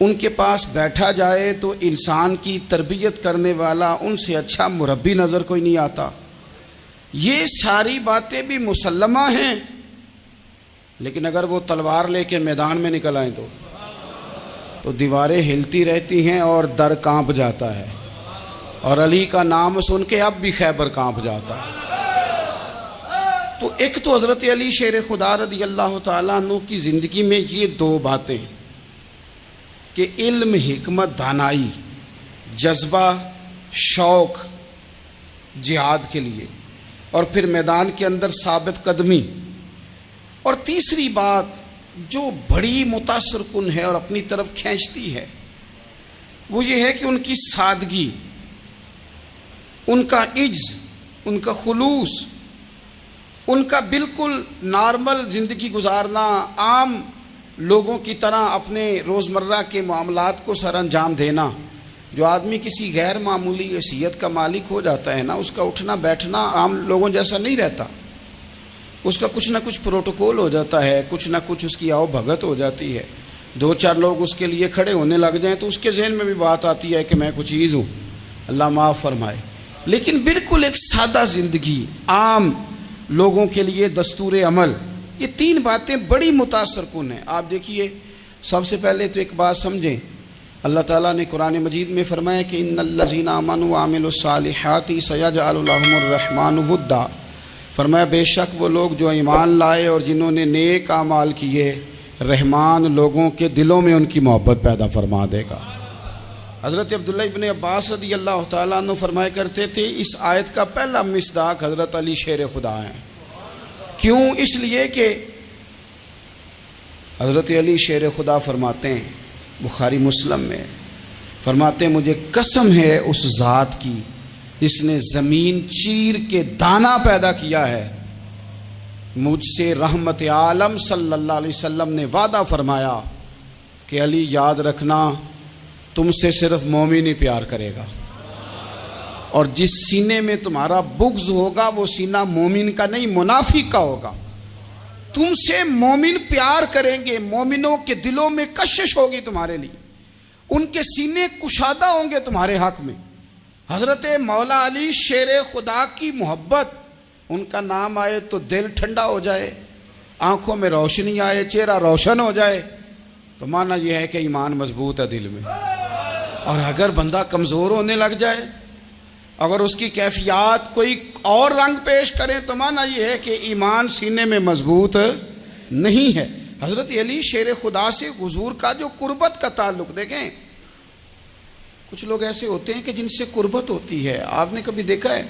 ان کے پاس بیٹھا جائے تو انسان کی تربیت کرنے والا ان سے اچھا مربی نظر کوئی نہیں آتا۔ یہ ساری باتیں بھی مسلمہ ہیں، لیکن اگر وہ تلوار لے کے میدان میں نکل آئیں تو دیواریں ہلتی رہتی ہیں اور در کانپ جاتا ہے، اور علی کا نام سن کے اب بھی خیبر کانپ جاتا ہے۔ تو ایک تو حضرت علی شیر خدا رضی اللہ تعالیٰ عنہ کی زندگی میں یہ دو باتیں کہ علم، حکمت، دانائی، جذبہ، شوق جہاد کے لیے، اور پھر میدان کے اندر ثابت قدمی، اور تیسری بات جو بڑی متاثر کن ہے اور اپنی طرف کھینچتی ہے وہ یہ ہے کہ ان کی سادگی، ان کا عجز، ان کا خلوص، ان کا بالکل نارمل زندگی گزارنا، عام لوگوں کی طرح اپنے روزمرہ کے معاملات کو سر انجام دینا۔ جو آدمی کسی غیر معمولی حیثیت کا مالک ہو جاتا ہے نا، اس کا اٹھنا بیٹھنا عام لوگوں جیسا نہیں رہتا، اس کا کچھ نہ کچھ پروٹوکول ہو جاتا ہے، کچھ نہ کچھ اس کی آؤ بھگت ہو جاتی ہے، دو چار لوگ اس کے لیے کھڑے ہونے لگ جائیں تو اس کے ذہن میں بھی بات آتی ہے کہ میں کچھ چیز ہوں، اللہ معاف فرمائے۔ لیکن بالکل ایک سادہ زندگی، عام لوگوں کے لیے دستور عمل، یہ تین باتیں بڑی متاثر کن ہیں۔ آپ دیکھیے، سب سے پہلے تو ایک بات سمجھیں، اللہ تعالیٰ نے قرآن مجید میں فرمایا کہ ان الذین آمنوا وعملوا الصالحات سیجعل لهم الرحمن ودا، فرمایا بے شک وہ لوگ جو ایمان لائے اور جنہوں نے نیک اعمال کیے، رحمان لوگوں کے دلوں میں ان کی محبت پیدا فرما دے گا۔ حضرت عبداللہ ابن عباس رضی اللہ تعالیٰ عنہ فرمایا کرتے تھے اس آیت کا پہلا مصداق حضرت علی شیر خدا ہیں۔ کیوں؟ اس لیے کہ حضرت علی شیر خدا فرماتے ہیں، بخاری مسلم میں فرماتے ہیں، مجھے قسم ہے اس ذات کی جس نے زمین چیر کے دانہ پیدا کیا ہے، مجھ سے رحمت عالم صلی اللہ علیہ وسلم نے وعدہ فرمایا کہ علی یاد رکھنا تم سے صرف مومن ہی پیار کرے گا، اور جس سینے میں تمہارا بغض ہوگا وہ سینہ مومن کا نہیں منافق کا ہوگا۔ تم سے مومن پیار کریں گے، مومنوں کے دلوں میں کشش ہوگی تمہارے لیے، ان کے سینے کشادہ ہوں گے تمہارے حق میں۔ حضرت مولا علی شیر خدا کی محبت، ان کا نام آئے تو دل ٹھنڈا ہو جائے، آنکھوں میں روشنی آئے، چہرہ روشن ہو جائے، تو معنی یہ ہے کہ ایمان مضبوط ہے دل میں۔ اور اگر بندہ کمزور ہونے لگ جائے، اگر اس کی کیفیات کوئی اور رنگ پیش کریں، تو معنی یہ ہے کہ ایمان سینے میں مضبوط نہیں ہے۔ حضرت علی شیر خدا سے حضور کا جو قربت کا تعلق، دیکھیں کچھ لوگ ایسے ہوتے ہیں کہ جن سے قربت ہوتی ہے، آپ نے کبھی دیکھا ہے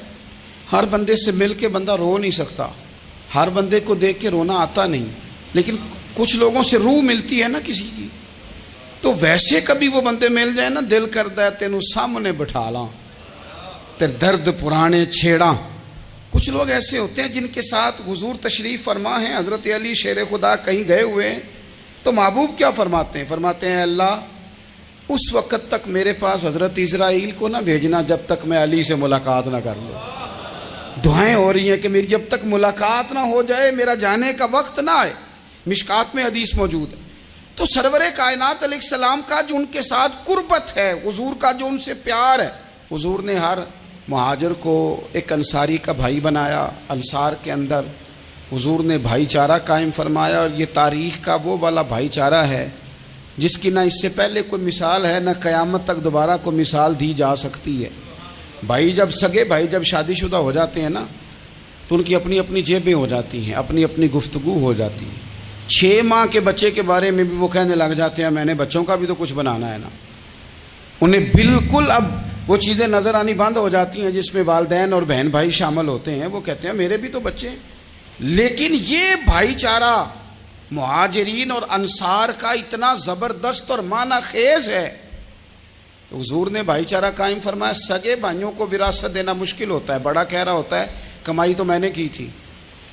ہر بندے سے مل کے بندہ رو نہیں سکتا، ہر بندے کو دیکھ کے رونا آتا نہیں، لیکن کچھ لوگوں سے روح ملتی ہے نا کسی کی، تو ویسے کبھی وہ بندے مل جائیں نا، دل کرتا ہے تینوں سامنے بٹھا لاں، تیرے درد پرانے چھیڑاں۔ کچھ لوگ ایسے ہوتے ہیں جن کے ساتھ حضور تشریف فرما ہیں، حضرت علی شیر خدا کہیں گئے ہوئے ہیں تو محبوب کیا فرماتے ہیں؟ فرماتے ہیں اللہ اس وقت تک میرے پاس حضرت اسرائیل کو نہ بھیجنا جب تک میں علی سے ملاقات نہ کر لوں۔ دعائیں ہو رہی ہیں کہ میری جب تک ملاقات نہ ہو جائے، میرا جانے کا وقت نہ آئے۔ مشکات میں حدیث موجود ہے۔ تو سرور کائنات علیہ السلام کا جو ان کے ساتھ قربت ہے، حضور کا جو ان سے پیار ہے، حضور نے ہر مہاجر کو ایک انصاری کا بھائی بنایا، انصار کے اندر حضور نے بھائی چارہ قائم فرمایا، اور یہ تاریخ کا وہ والا بھائی چارہ ہے جس کی نہ اس سے پہلے کوئی مثال ہے، نہ قیامت تک دوبارہ کوئی مثال دی جا سکتی ہے۔ بھائی جب سگے بھائی جب شادی شدہ ہو جاتے ہیں نا، تو ان کی اپنی اپنی جیبیں ہو جاتی ہیں، اپنی اپنی گفتگو ہو جاتی ہے۔ 6 ماہ کے بچے کے بارے میں بھی وہ کہنے لگ جاتے ہیں میں نے بچوں کا بھی تو کچھ بنانا ہے نا۔ انہیں بالکل اب وہ چیزیں نظر آنی بند ہو جاتی ہیں جس میں والدین اور بہن بھائی شامل ہوتے ہیں، وہ کہتے ہیں میرے بھی تو بچے ہیں۔ لیکن یہ بھائی چارہ مہاجرین اور انصار کا اتنا زبردست اور معنی خیز ہے، حضور نے بھائی چارہ قائم فرمایا۔ سگے بھائیوں کو وراثت دینا مشکل ہوتا ہے، بڑا کہہ رہا ہوتا ہے کمائی تو میں نے کی تھی،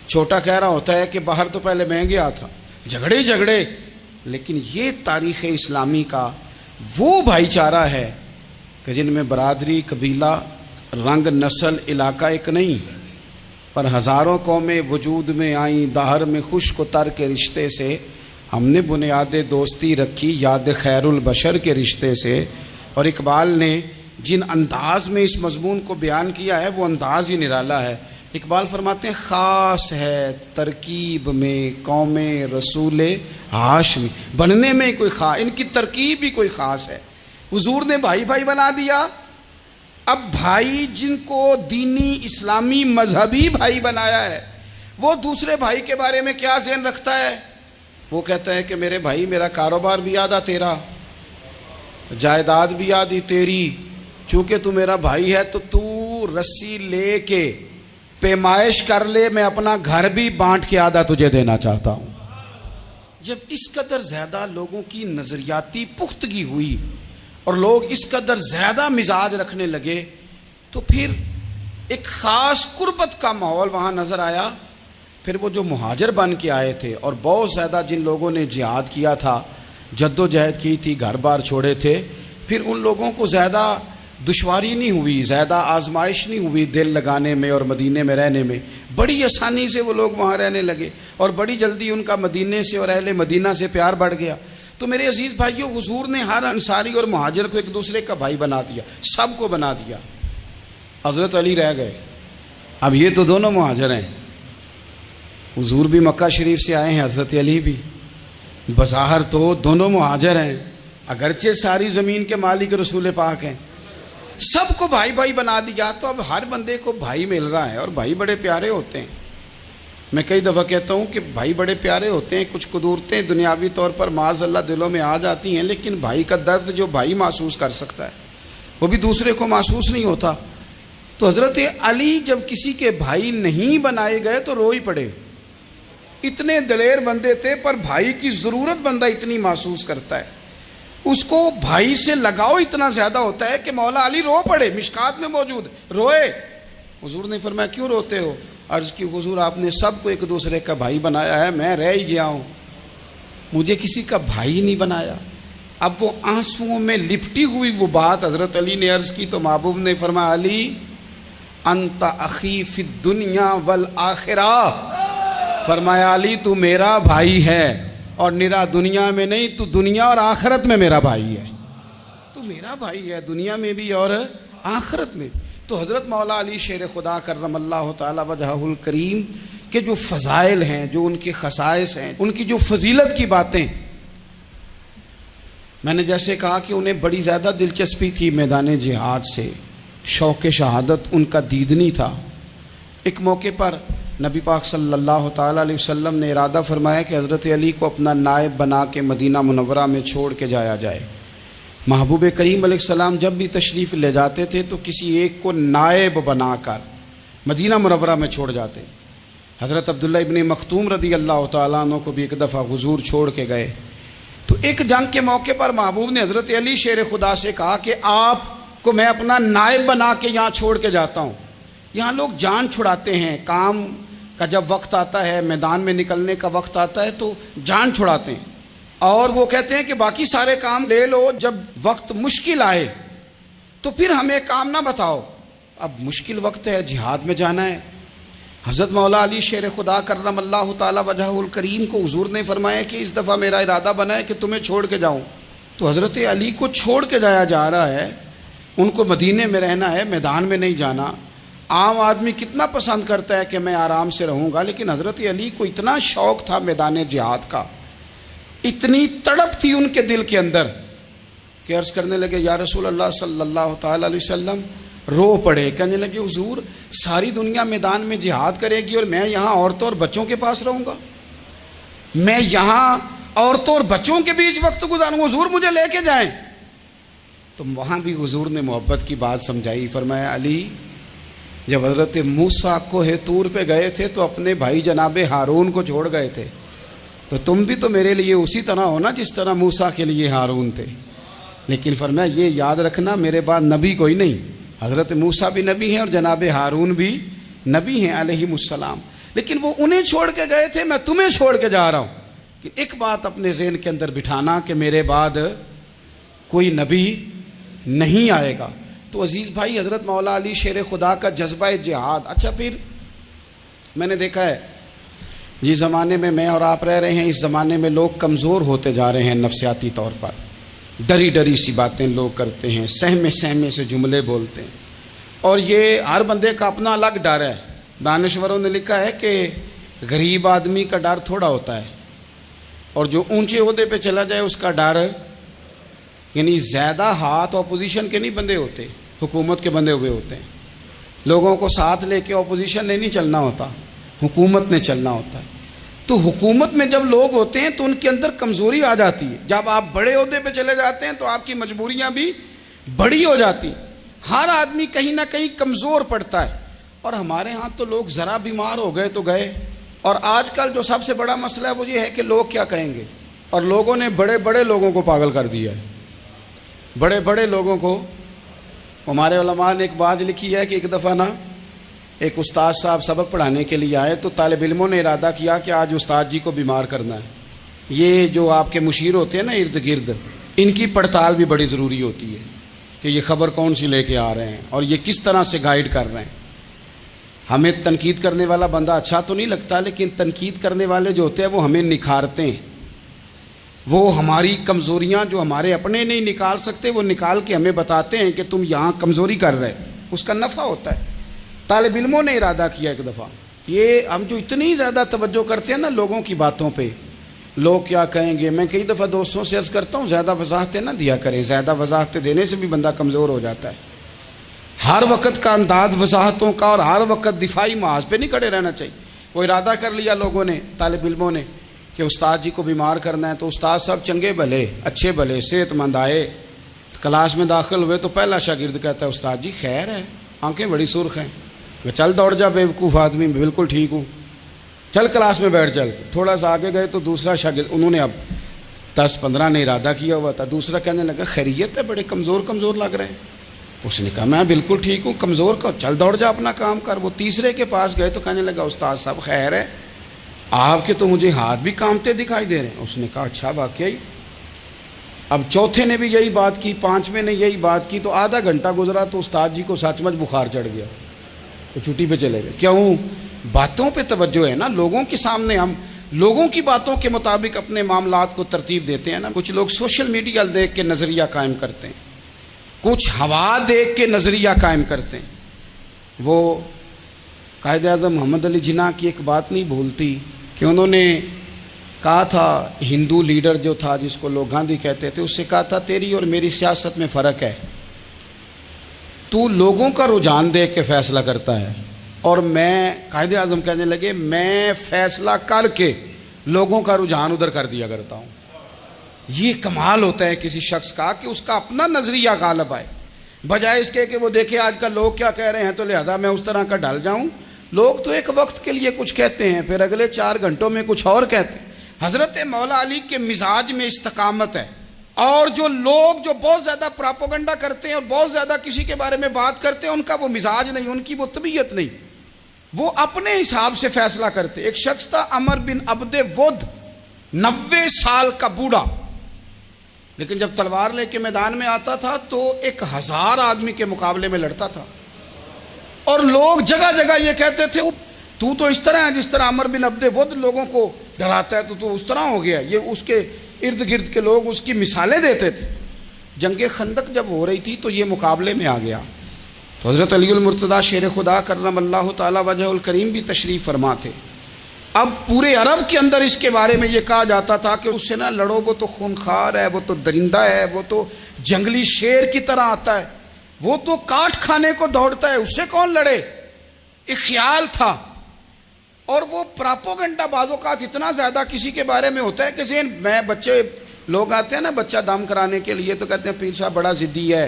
چھوٹا کہہ رہا ہوتا ہے کہ باہر تو پہلے میں گیا تھا، جھگڑے۔ لیکن یہ تاریخ اسلامی کا وہ بھائی چارہ ہے کہ جن میں برادری، قبیلہ رنگ نسل علاقہ ایک نہیں، پر ہزاروں قومیں وجود میں آئیں دہر میں خشک و تر کے رشتے سے، ہم نے بنیاد دوستی رکھی یاد خیر البشر کے رشتے سے۔ اور اقبال نے جن انداز میں اس مضمون کو بیان کیا ہے وہ انداز ہی نرالا ہے۔ اقبال فرماتے ہیں خاص ہے ترکیب میں قوم رسول ہاشمی، بننے میں کوئی خاص، ان کی ترکیب ہی کوئی خاص ہے۔ حضور نے بھائی بھائی بنا دیا۔ اب بھائی جن کو دینی اسلامی مذہبی بھائی بنایا ہے، وہ دوسرے بھائی کے بارے میں کیا ذہن رکھتا ہے؟ وہ کہتا ہے کہ میرے بھائی میرا کاروبار بھی آدھا تیرا، جائیداد بھی آدھی تیری، چونکہ تو میرا بھائی ہے تو تو رسی لے کے پیمائش کر لے، میں اپنا گھر بھی بانٹ کے آدھا تجھے دینا چاہتا ہوں۔ جب اس قدر زیادہ لوگوں کی نظریاتی پختگی ہوئی اور لوگ اس قدر زیادہ مزاج رکھنے لگے تو پھر ایک خاص قربت کا ماحول وہاں نظر آیا۔ پھر وہ جو مہاجر بن کے آئے تھے اور بہت زیادہ جن لوگوں نے جہاد کیا تھا، جد و جہد کی تھی، گھر بار چھوڑے تھے، پھر ان لوگوں کو زیادہ دشواری نہیں ہوئی، زیادہ آزمائش نہیں ہوئی دل لگانے میں اور مدینے میں رہنے میں، بڑی آسانی سے وہ لوگ وہاں رہنے لگے اور بڑی جلدی ان کا مدینے سے اور اہل مدینہ سے پیار بڑھ گیا۔ تو میرے عزیز بھائیوں، حضور نے ہر انصاری اور مہاجر کو ایک دوسرے کا بھائی بنا دیا، سب کو بنا دیا۔ حضرت علی رہ گئے، اب یہ تو دونوں مہاجر ہیں، حضور بھی مکہ شریف سے آئے ہیں، حضرت علی بھی، بظاہر تو دونوں مہاجر ہیں، اگرچہ ساری زمین کے مالک رسول پاک ہیں، سب کو بھائی بھائی بنا دیا۔ تو اب ہر بندے کو بھائی مل رہا ہے اور بھائی بڑے پیارے ہوتے ہیں۔ میں کئی دفعہ کہتا ہوں کہ بھائی بڑے پیارے ہوتے ہیں، کچھ قدورتیں دنیاوی طور پر معاذ اللہ دلوں میں آ جاتی ہیں، لیکن بھائی کا درد جو بھائی محسوس کر سکتا ہے وہ بھی دوسرے کو محسوس نہیں ہوتا۔ تو حضرت علی جب کسی کے بھائی نہیں بنائے گئے تو رو ہی پڑے، اتنے دلیر بندے تھے، پر بھائی کی ضرورت بندہ اتنی محسوس کرتا ہے، اس کو بھائی سے لگاؤ اتنا زیادہ ہوتا ہے کہ مولا علی رو پڑے، مشکات میں موجود روئے۔ حضور نے فرمایا کیوں روتے ہو؟ عرض کی حضور آپ نے سب کو ایک دوسرے کا بھائی بنایا ہے، میں رہ ہی گیا ہوں، مجھے کسی کا بھائی نہیں بنایا۔ اب وہ آنسوؤں میں لپٹی ہوئی وہ بات حضرت علی نے عرض کی تو محبوب نے فرمایا علی انت اخی فی الدنیا والآخرہ، فرمایا علی تو میرا بھائی ہے اور نرا دنیا میں نہیں، تو دنیا اور آخرت میں میرا بھائی ہے، تو میرا بھائی ہے دنیا میں بھی اور آخرت میں بھی۔ تو حضرت مولا علی شیر خدا کرم اللہ تعالی وجہہ الکریم کے جو فضائل ہیں، جو ان کے خصائص ہیں، ان کی جو فضیلت کی باتیں، میں نے جیسے کہا کہ انہیں بڑی زیادہ دلچسپی تھی میدان جہاد سے، شوق شہادت ان کا دیدنی تھا۔ ایک موقع پر نبی پاک صلی اللہ تعالیٰ علیہ وسلم نے ارادہ فرمایا کہ حضرت علی کو اپنا نائب بنا کے مدینہ منورہ میں چھوڑ کے جایا جائے۔ محبوب کریم علیہ السلام جب بھی تشریف لے جاتے تھے تو کسی ایک کو نائب بنا کر مدینہ منورہ میں چھوڑ جاتے۔ حضرت عبداللہ ابن مختوم رضی اللہ تعالیٰ عنہ کو بھی ایک دفعہ حضور چھوڑ کے گئے، تو ایک جنگ کے موقع پر محبوب نے حضرت علی شیر خدا سے کہا کہ آپ کو میں اپنا نائب بنا کے یہاں چھوڑ کے جاتا ہوں۔ یہاں لوگ جان چھڑاتے ہیں، کام کا جب وقت آتا ہے، میدان میں نکلنے کا وقت آتا ہے تو جان چھڑاتے ہیں، اور وہ کہتے ہیں کہ باقی سارے کام لے لو، جب وقت مشکل آئے تو پھر ہمیں کام نہ بتاؤ۔ اب مشکل وقت ہے، جہاد میں جانا ہے۔ حضرت مولا علی شیر خدا کرم اللہ تعالی وجہہ الکریم کو حضور نے فرمایا کہ اس دفعہ میرا ارادہ بنا ہے کہ تمہیں چھوڑ کے جاؤں۔ تو حضرت علی کو چھوڑ کے جایا جا رہا ہے، ان کو مدینے میں رہنا ہے، میدان میں نہیں جانا۔ عام آدمی کتنا پسند کرتا ہے کہ میں آرام سے رہوں گا، لیکن حضرت علی کو اتنا شوق تھا میدان جہاد کا، اتنی تڑپ تھی ان کے دل کے اندر کہ عرض کرنے لگے یا رسول اللہ صلی اللہ تعالی علیہ وسلم، رو پڑے، کہنے لگے حضور ساری دنیا میدان میں جہاد کرے گی اور میں یہاں عورتوں اور بچوں کے پاس رہوں گا، میں یہاں عورتوں اور بچوں کے بیچ وقت گزاروں، حضور مجھے لے کے جائیں۔ تو وہاں بھی حضور نے محبت کی بات سمجھائی، فرمایا علی جب حضرت موسیٰ کوہ طور پہ گئے تھے تو اپنے بھائی جناب ہارون کو چھوڑ گئے تھے، تو تم بھی تو میرے لیے اسی طرح ہو نا جس طرح موسیٰ کے لیے ہارون تھے، لیکن فرمایا یہ یاد رکھنا میرے بعد نبی کوئی نہیں، حضرت موسیٰ بھی نبی ہیں اور جناب ہارون بھی نبی ہیں علیہم السلام، لیکن وہ انہیں چھوڑ کے گئے تھے، میں تمہیں چھوڑ کے جا رہا ہوں۔ کہ ایک بات اپنے ذہن کے اندر بٹھانا کہ میرے بعد کوئی نبی نہیں آئے گا، تو عزیز بھائی حضرت مولا علی شیر خدا کا جذبہ جہاد. اچھا پھر میں نے دیکھا ہے جس زمانے میں میں اور آپ رہ رہے ہیں اس زمانے میں لوگ کمزور ہوتے جا رہے ہیں نفسیاتی طور پر. ڈری ڈری سی باتیں لوگ کرتے ہیں, سہمے سہمے سے جملے بولتے ہیں, اور یہ ہر بندے کا اپنا الگ ڈر ہے. دانشوروں نے لکھا ہے کہ غریب آدمی کا ڈر تھوڑا ہوتا ہے اور جو اونچے عہدے پہ چلا جائے اس کا ڈر, یعنی زیادہ ہاتھ اپوزیشن کے نہیں بندے ہوتے, حکومت کے بندے ہوئے ہوتے ہیں. لوگوں کو ساتھ لے کے اپوزیشن نے نہیں چلنا ہوتا, حکومت نے چلنا ہوتا ہے. تو حکومت میں جب لوگ ہوتے ہیں تو ان کے اندر کمزوری آ جاتی ہے. جب آپ بڑے عہدے پہ چلے جاتے ہیں تو آپ کی مجبوریاں بھی بڑی ہو جاتی ہیں. ہر آدمی کہیں نہ کہیں کمزور پڑتا ہے. اور ہمارے ہاں تو لوگ ذرا بیمار ہو گئے تو گئے. اور آج کل جو سب سے بڑا مسئلہ ہے وہ یہ ہے کہ لوگ کیا کہیں گے, اور لوگوں نے بڑے بڑے لوگوں کو پاگل کر دیا ہے. بڑے بڑے لوگوں کو. ہمارے علماء نے ایک بات لکھی ہے کہ ایک دفعہ نا ایک استاد صاحب سبق پڑھانے کے لیے آئے تو طالب علموں نے ارادہ کیا کہ آج استاد جی کو بیمار کرنا ہے. یہ جو آپ کے مشیر ہوتے ہیں نا ارد گرد, ان کی پڑتال بھی بڑی ضروری ہوتی ہے کہ یہ خبر کون سی لے کے آ رہے ہیں اور یہ کس طرح سے گائیڈ کر رہے ہیں. ہمیں تنقید کرنے والا بندہ اچھا تو نہیں لگتا, لیکن تنقید کرنے والے جو ہوتے ہیں وہ ہمیں نکھارتے ہیں. وہ ہماری کمزوریاں جو ہمارے اپنے نہیں نکال سکتے وہ نکال کے ہمیں بتاتے ہیں کہ تم یہاں کمزوری کر رہے, اس کا نفع ہوتا ہے. طالب علموں نے ارادہ کیا ایک دفعہ, یہ ہم جو اتنی زیادہ توجہ کرتے ہیں نا لوگوں کی باتوں پہ, لوگ کیا کہیں گے. میں کئی دفعہ دوستوں سے عرض کرتا ہوں زیادہ وضاحتیں نہ دیا کریں, زیادہ وضاحتیں دینے سے بھی بندہ کمزور ہو جاتا ہے. ہر وقت کا انداز وضاحتوں کا اور ہر وقت دفاعی محاذ پہ نہیں کھڑے رہنا چاہیے. وہ ارادہ کر لیا لوگوں نے, طالب علموں نے, کہ استاد جی کو بیمار کرنا ہے. تو استاد صاحب چنگے بھلے اچھے بھلے صحت مند آئے, کلاس میں داخل ہوئے تو پہلا شاگرد کہتا ہے استاد جی خیر ہے, آنکھیں بڑی سرخ ہیں. میں چل دوڑ جا بیوقوف آدمی, میں بالکل ٹھیک ہوں, چل کلاس میں بیٹھ. چل تھوڑا سا آگے گئے تو دوسرا شاگرد, انہوں نے اب 10-15 نے ارادہ کیا ہوا تھا, دوسرا کہنے لگا خیریت ہے, بڑے کمزور کمزور لگ رہے ہیں. اس نے کہا میں بالکل ٹھیک ہوں, کمزور کا چل دوڑ جا اپنا کام کر. وہ تیسرے کے پاس گئے تو کہنے لگا استاد صاحب خیر ہے, آپ کے تو مجھے ہاتھ بھی کامتے دکھائی دے رہے ہیں. اس نے کہا اچھا واقعی. اب چوتھے نے بھی یہی بات کی, پانچویں نے یہی بات کی. تو آدھا گھنٹہ گزرا تو استاد جی کو سچ مچ بخار چڑھ گیا, تو چھٹی پہ چلے گئے. کیوں؟ باتوں پہ توجہ ہے نا. لوگوں کے سامنے ہم لوگوں کی باتوں کے مطابق اپنے معاملات کو ترتیب دیتے ہیں نا. کچھ لوگ سوشل میڈیا دیکھ کے نظریہ قائم کرتے ہیں, کچھ ہوا دیکھ کے نظریہ قائم کرتے ہیں. وہ قائد اعظم محمد علی جناح کی ایک بات نہیں بھولتی کہ انہوں نے کہا تھا, ہندو لیڈر جو تھا جس کو لوگ گاندھی کہتے تھے, اس سے کہا تھا تیری اور میری سیاست میں فرق ہے, تو لوگوں کا رجحان دیکھ کے فیصلہ کرتا ہے, اور میں قائد اعظم کہنے لگے میں فیصلہ کر کے لوگوں کا رجحان ادھر کر دیا کرتا ہوں. یہ کمال ہوتا ہے کسی شخص کا کہ اس کا اپنا نظریہ غالب آئے, بجائے اس کے کہ وہ دیکھے آج کل لوگ کیا کہہ رہے ہیں تو لہذا میں اس طرح کا ڈال جاؤں. لوگ تو ایک وقت کے لیے کچھ کہتے ہیں, پھر اگلے 4 گھنٹوں میں کچھ اور کہتے ہیں. حضرت مولا علی کے مزاج میں استقامت ہے. اور جو لوگ جو بہت زیادہ پراپوگنڈا کرتے ہیں اور بہت زیادہ کسی کے بارے میں بات کرتے ہیں, ان کا وہ مزاج نہیں, ان کی وہ طبیعت نہیں, وہ اپنے حساب سے فیصلہ کرتے. ایک شخص تھا عمر بن عبد ود, 90 سال کا بوڑھا, لیکن جب تلوار لے کے میدان میں آتا تھا تو 1000 آدمی کے مقابلے میں لڑتا تھا. اور لوگ جگہ جگہ یہ کہتے تھے تو اس طرح ہے جس طرح عمر بن عبد ود لوگوں کو ڈراتا ہے, تو اس طرح ہو گیا. یہ اس کے ارد گرد کے لوگ اس کی مثالیں دیتے تھے. جنگ خندق جب ہو رہی تھی تو یہ مقابلے میں آ گیا. تو حضرت علی المرتضیٰ شیر خدا کرم اللہ تعالی وجہ الکریم بھی تشریف فرما تھے. اب پورے عرب کے اندر اس کے بارے میں یہ کہا جاتا تھا کہ اس سے نہ لڑو, وہ تو خونخوار ہے, وہ تو درندہ ہے, وہ تو جنگلی شیر کی طرح آتا ہے, وہ تو کاٹ کھانے کو دوڑتا ہے, اس سے کون لڑے. ایک خیال تھا. اور وہ پراپوگنڈا بعض اوقات اتنا زیادہ کسی کے بارے میں ہوتا ہے کہ ذہن میں بچے لوگ آتے ہیں نا بچہ دم کرانے کے لیے, تو کہتے ہیں پیر صاحب بڑا ضدی ہے,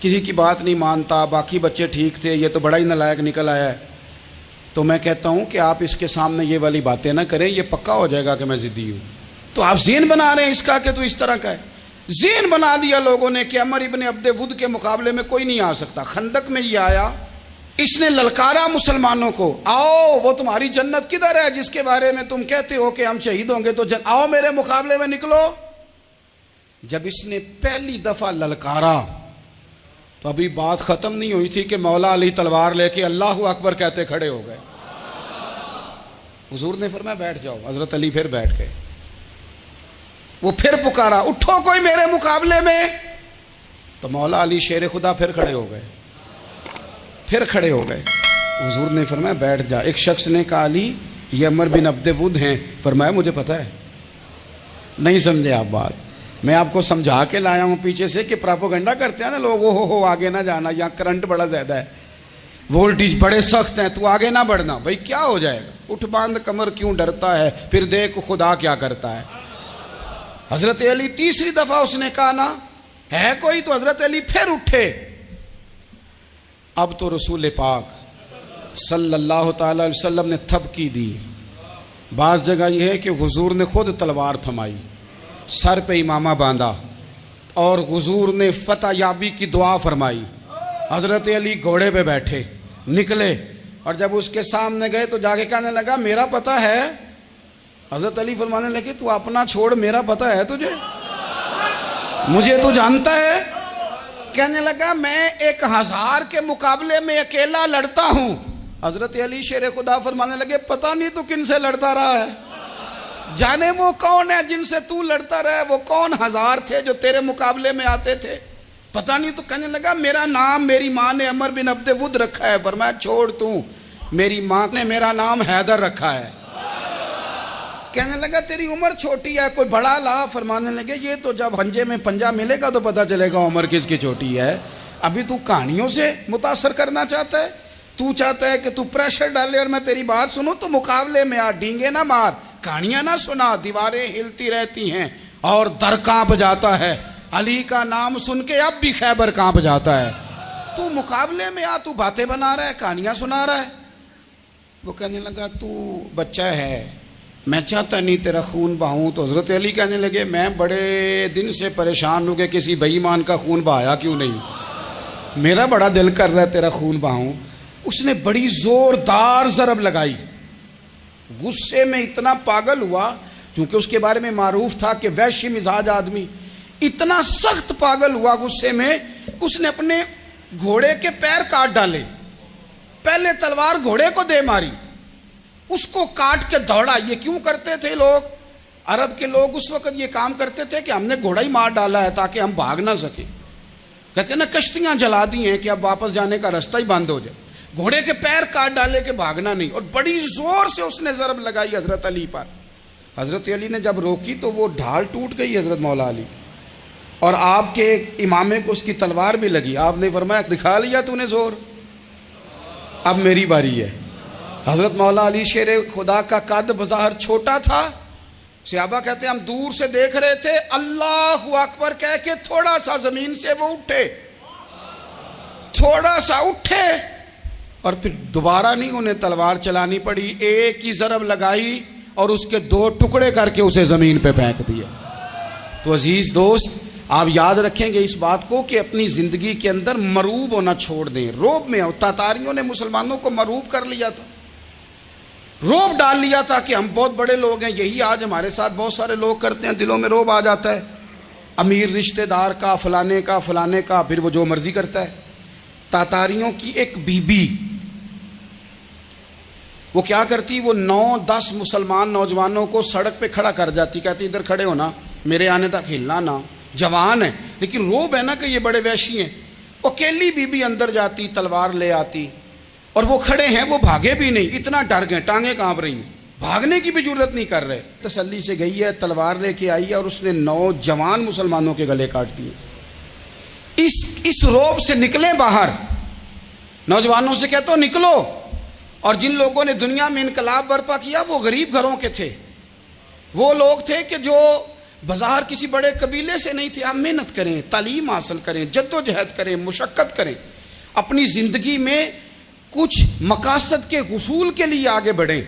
کسی کی بات نہیں مانتا, باقی بچے ٹھیک تھے, یہ تو بڑا ہی نالائق نکل آیا ہے. تو میں کہتا ہوں کہ آپ اس کے سامنے یہ والی باتیں نہ کریں, یہ پکا ہو جائے گا کہ میں ضدی ہوں. تو آپ ذہن بنا رہے ہیں اس کا کہ تو اس طرح کا ہے. ذہن بنا دیا لوگوں نے کہ عمر ابن عبد ود کے مقابلے میں کوئی نہیں آ سکتا. خندق میں یہ آیا, اس نے للکارا مسلمانوں کو, آؤ وہ تمہاری جنت کدھر ہے جس کے بارے میں تم کہتے ہو کہ ہم شہید ہوں گے, تو آؤ میرے مقابلے میں نکلو. جب اس نے پہلی دفعہ للکارا تو ابھی بات ختم نہیں ہوئی تھی کہ مولا علی تلوار لے کے اللہ اکبر کہتے کھڑے ہو گئے. حضور نے فرمایا بیٹھ جاؤ. حضرت علی پھر بیٹھ گئے. وہ پھر پکارا اٹھو کوئی میرے مقابلے میں. تو مولا علی شیر خدا پھر کھڑے ہو گئے. پھر کھڑے ہو گئے. حضور نے فرمایا بیٹھ جا. ایک شخص نے کہا علی یہ عمر بن عبد ود ہیں. فرمایا مجھے پتہ ہے. نہیں سمجھے آپ بات. میں آپ کو سمجھا کے لایا ہوں پیچھے سے کہ پراپوگنڈا کرتے ہیں نا لوگ, ہو آگے نہ جانا, یہاں کرنٹ بڑا زیادہ ہے, وولٹیج بڑے سخت ہیں, تو آگے نہ بڑھنا. بھائی کیا ہو جائے گا, اٹھ باندھ کمر کیوں ڈرتا ہے, پھر دیکھ خدا کیا کرتا ہے. حضرت علی تیسری دفعہ اس نے کہا نا ہے کوئی, تو حضرت علی پھر اٹھے. اب تو رسول پاک صلی اللہ تعالی علیہ وسلم نے تھپکی دی. بعض جگہ یہ ہے کہ حضور نے خود تلوار تھمائی, سر پہ امامہ باندھا, اور حضور نے فتح یابی کی دعا فرمائی. حضرت علی گھوڑے پہ بیٹھے نکلے, اور جب اس کے سامنے گئے تو جا کے کہنے لگا میرا پتہ ہے. حضرت علی فرمانے لگے تو اپنا چھوڑ, میرا پتہ ہے تجھے, مجھے تو جانتا ہے. کہنے لگا میں 1000 کے مقابلے میں اکیلا لڑتا ہوں. حضرت علی شیر خدا فرمانے لگے پتہ نہیں تو کن سے لڑتا رہا ہے, جانے وہ کون ہے جن سے تو لڑتا رہا ہے, وہ کون 1000 تھے جو تیرے مقابلے میں آتے تھے, پتہ نہیں. تو کہنے لگا میرا نام میری ماں نے عمر بن عبد ود رکھا ہے. فرمایا چھوڑ تو, میری ماں نے میرا نام حیدر رکھا ہے. کہنے لگا تیری عمر چھوٹی ہے, کوئی بڑا لا. فرمانے لگے یہ تو جب پنجے میں پنجہ ملے گا تو پتہ چلے گا عمر کس کی چھوٹی ہے. ابھی تو کہانیوں سے متاثر کرنا چاہتا ہے, تو چاہتا ہے کہ تو پریشر ڈالے اور میں تیری بات سنوں. تو مقابلے میں آ, ڈینگے نہ مار, کہانیاں نہ سنا, دیواریں ہلتی رہتی ہیں اور در کانپ جاتا ہے. علی کا نام سن کے اب بھی خیبر کانپ جاتا ہے. تو مقابلے میں آ, تو باتیں بنا رہا ہے, کہانیاں سنا رہا ہے. وہ کہنے لگا تو بچہ ہے, میں چاہتا نہیں تیرا خون بہاؤں. تو حضرت علی کہنے لگے میں بڑے دن سے پریشان ہوں کہ کسی بے ایمان کا خون بہایا کیوں نہیں, میرا بڑا دل کر رہا ہے تیرا خون بہاؤں. اس نے بڑی زوردار ضرب لگائی. غصے میں اتنا پاگل ہوا, کیونکہ اس کے بارے میں معروف تھا کہ وحشی مزاج آدمی, اتنا سخت پاگل ہوا غصے میں, اس نے اپنے گھوڑے کے پیر کاٹ ڈالے. پہلے تلوار گھوڑے کو دے ماری, اس کو کاٹ کے دوڑا. یہ کیوں کرتے تھے لوگ, عرب کے لوگ اس وقت یہ کام کرتے تھے کہ ہم نے گھوڑا ہی مار ڈالا ہے تاکہ ہم بھاگ نہ سکیں. کہتے ہیں نا کشتیاں جلا دی ہیں کہ اب واپس جانے کا راستہ ہی بند ہو جائے. گھوڑے کے پیر کاٹ ڈالے کہ بھاگنا نہیں, اور بڑی زور سے اس نے ضرب لگائی حضرت علی پر. حضرت علی نے جب روکی تو وہ ڈھال ٹوٹ گئی حضرت مولا علی, اور آپ کے امامے کو اس کی تلوار بھی لگی. آپ نے فرمایا دکھا لیا تو نے زور, اب میری باری ہے. حضرت مولا علی شیر خدا کا قد بظاہر چھوٹا تھا. صحابہ کہتے ہیں ہم دور سے دیکھ رہے تھے, اللہ اکبر کہہ کے تھوڑا سا زمین سے وہ اٹھے, تھوڑا سا اٹھے, اور پھر دوبارہ نہیں انہیں تلوار چلانی پڑی. ایک ہی ضرب لگائی اور اس کے 2 ٹکڑے کر کے اسے زمین پہ پھینک دیا. تو عزیز دوست آپ یاد رکھیں گے اس بات کو کہ اپنی زندگی کے اندر مروب ہونا چھوڑ دیں. روب میں تاتاریوں نے مسلمانوں کو مروب کر لیا تھا, روب ڈال لیا تھا کہ ہم بہت بڑے لوگ ہیں. یہی آج ہمارے ساتھ بہت سارے لوگ کرتے ہیں, دلوں میں روب آ جاتا ہے, امیر رشتہ دار کا, فلانے کا, فلانے کا, پھر وہ جو مرضی کرتا ہے. تاتاریوں کی ایک بی بی وہ کیا کرتی, وہ 9-10 مسلمان نوجوانوں کو سڑک پہ کھڑا کر جاتی, کہتی ادھر کھڑے ہونا, میرے آنے تک ہلنا نہ. جوان ہے لیکن روب ہے نا کہ یہ بڑے وحشی ہیں. اکیلی بی بی اندر جاتی, تلوار لے آتی, اور وہ کھڑے ہیں, وہ بھاگے بھی نہیں, اتنا ڈر گئے, ٹانگیں کانپ رہی ہیں, بھاگنے کی بھی جرت نہیں کر رہے. تسلی سے گئی ہے, تلوار لے کے آئی ہے, اور اس نے 9 جوان مسلمانوں کے گلے کاٹ دیے. اس روب سے نکلیں باہر. نوجوانوں سے کہتا ہوں نکلو. اور جن لوگوں نے دنیا میں انقلاب برپا کیا وہ غریب گھروں کے تھے, وہ لوگ تھے کہ جو بظاہر کسی بڑے قبیلے سے نہیں تھے. آپ محنت کریں, تعلیم حاصل کریں, جد و جہد کریں, مشقت کریں, اپنی زندگی میں کچھ مقاصد کے حصول کے لیے آگے بڑھیں.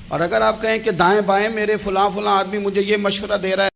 اور اگر آپ کہیں کہ دائیں بائیں میرے فلاں آدمی مجھے یہ مشورہ دے رہا ہے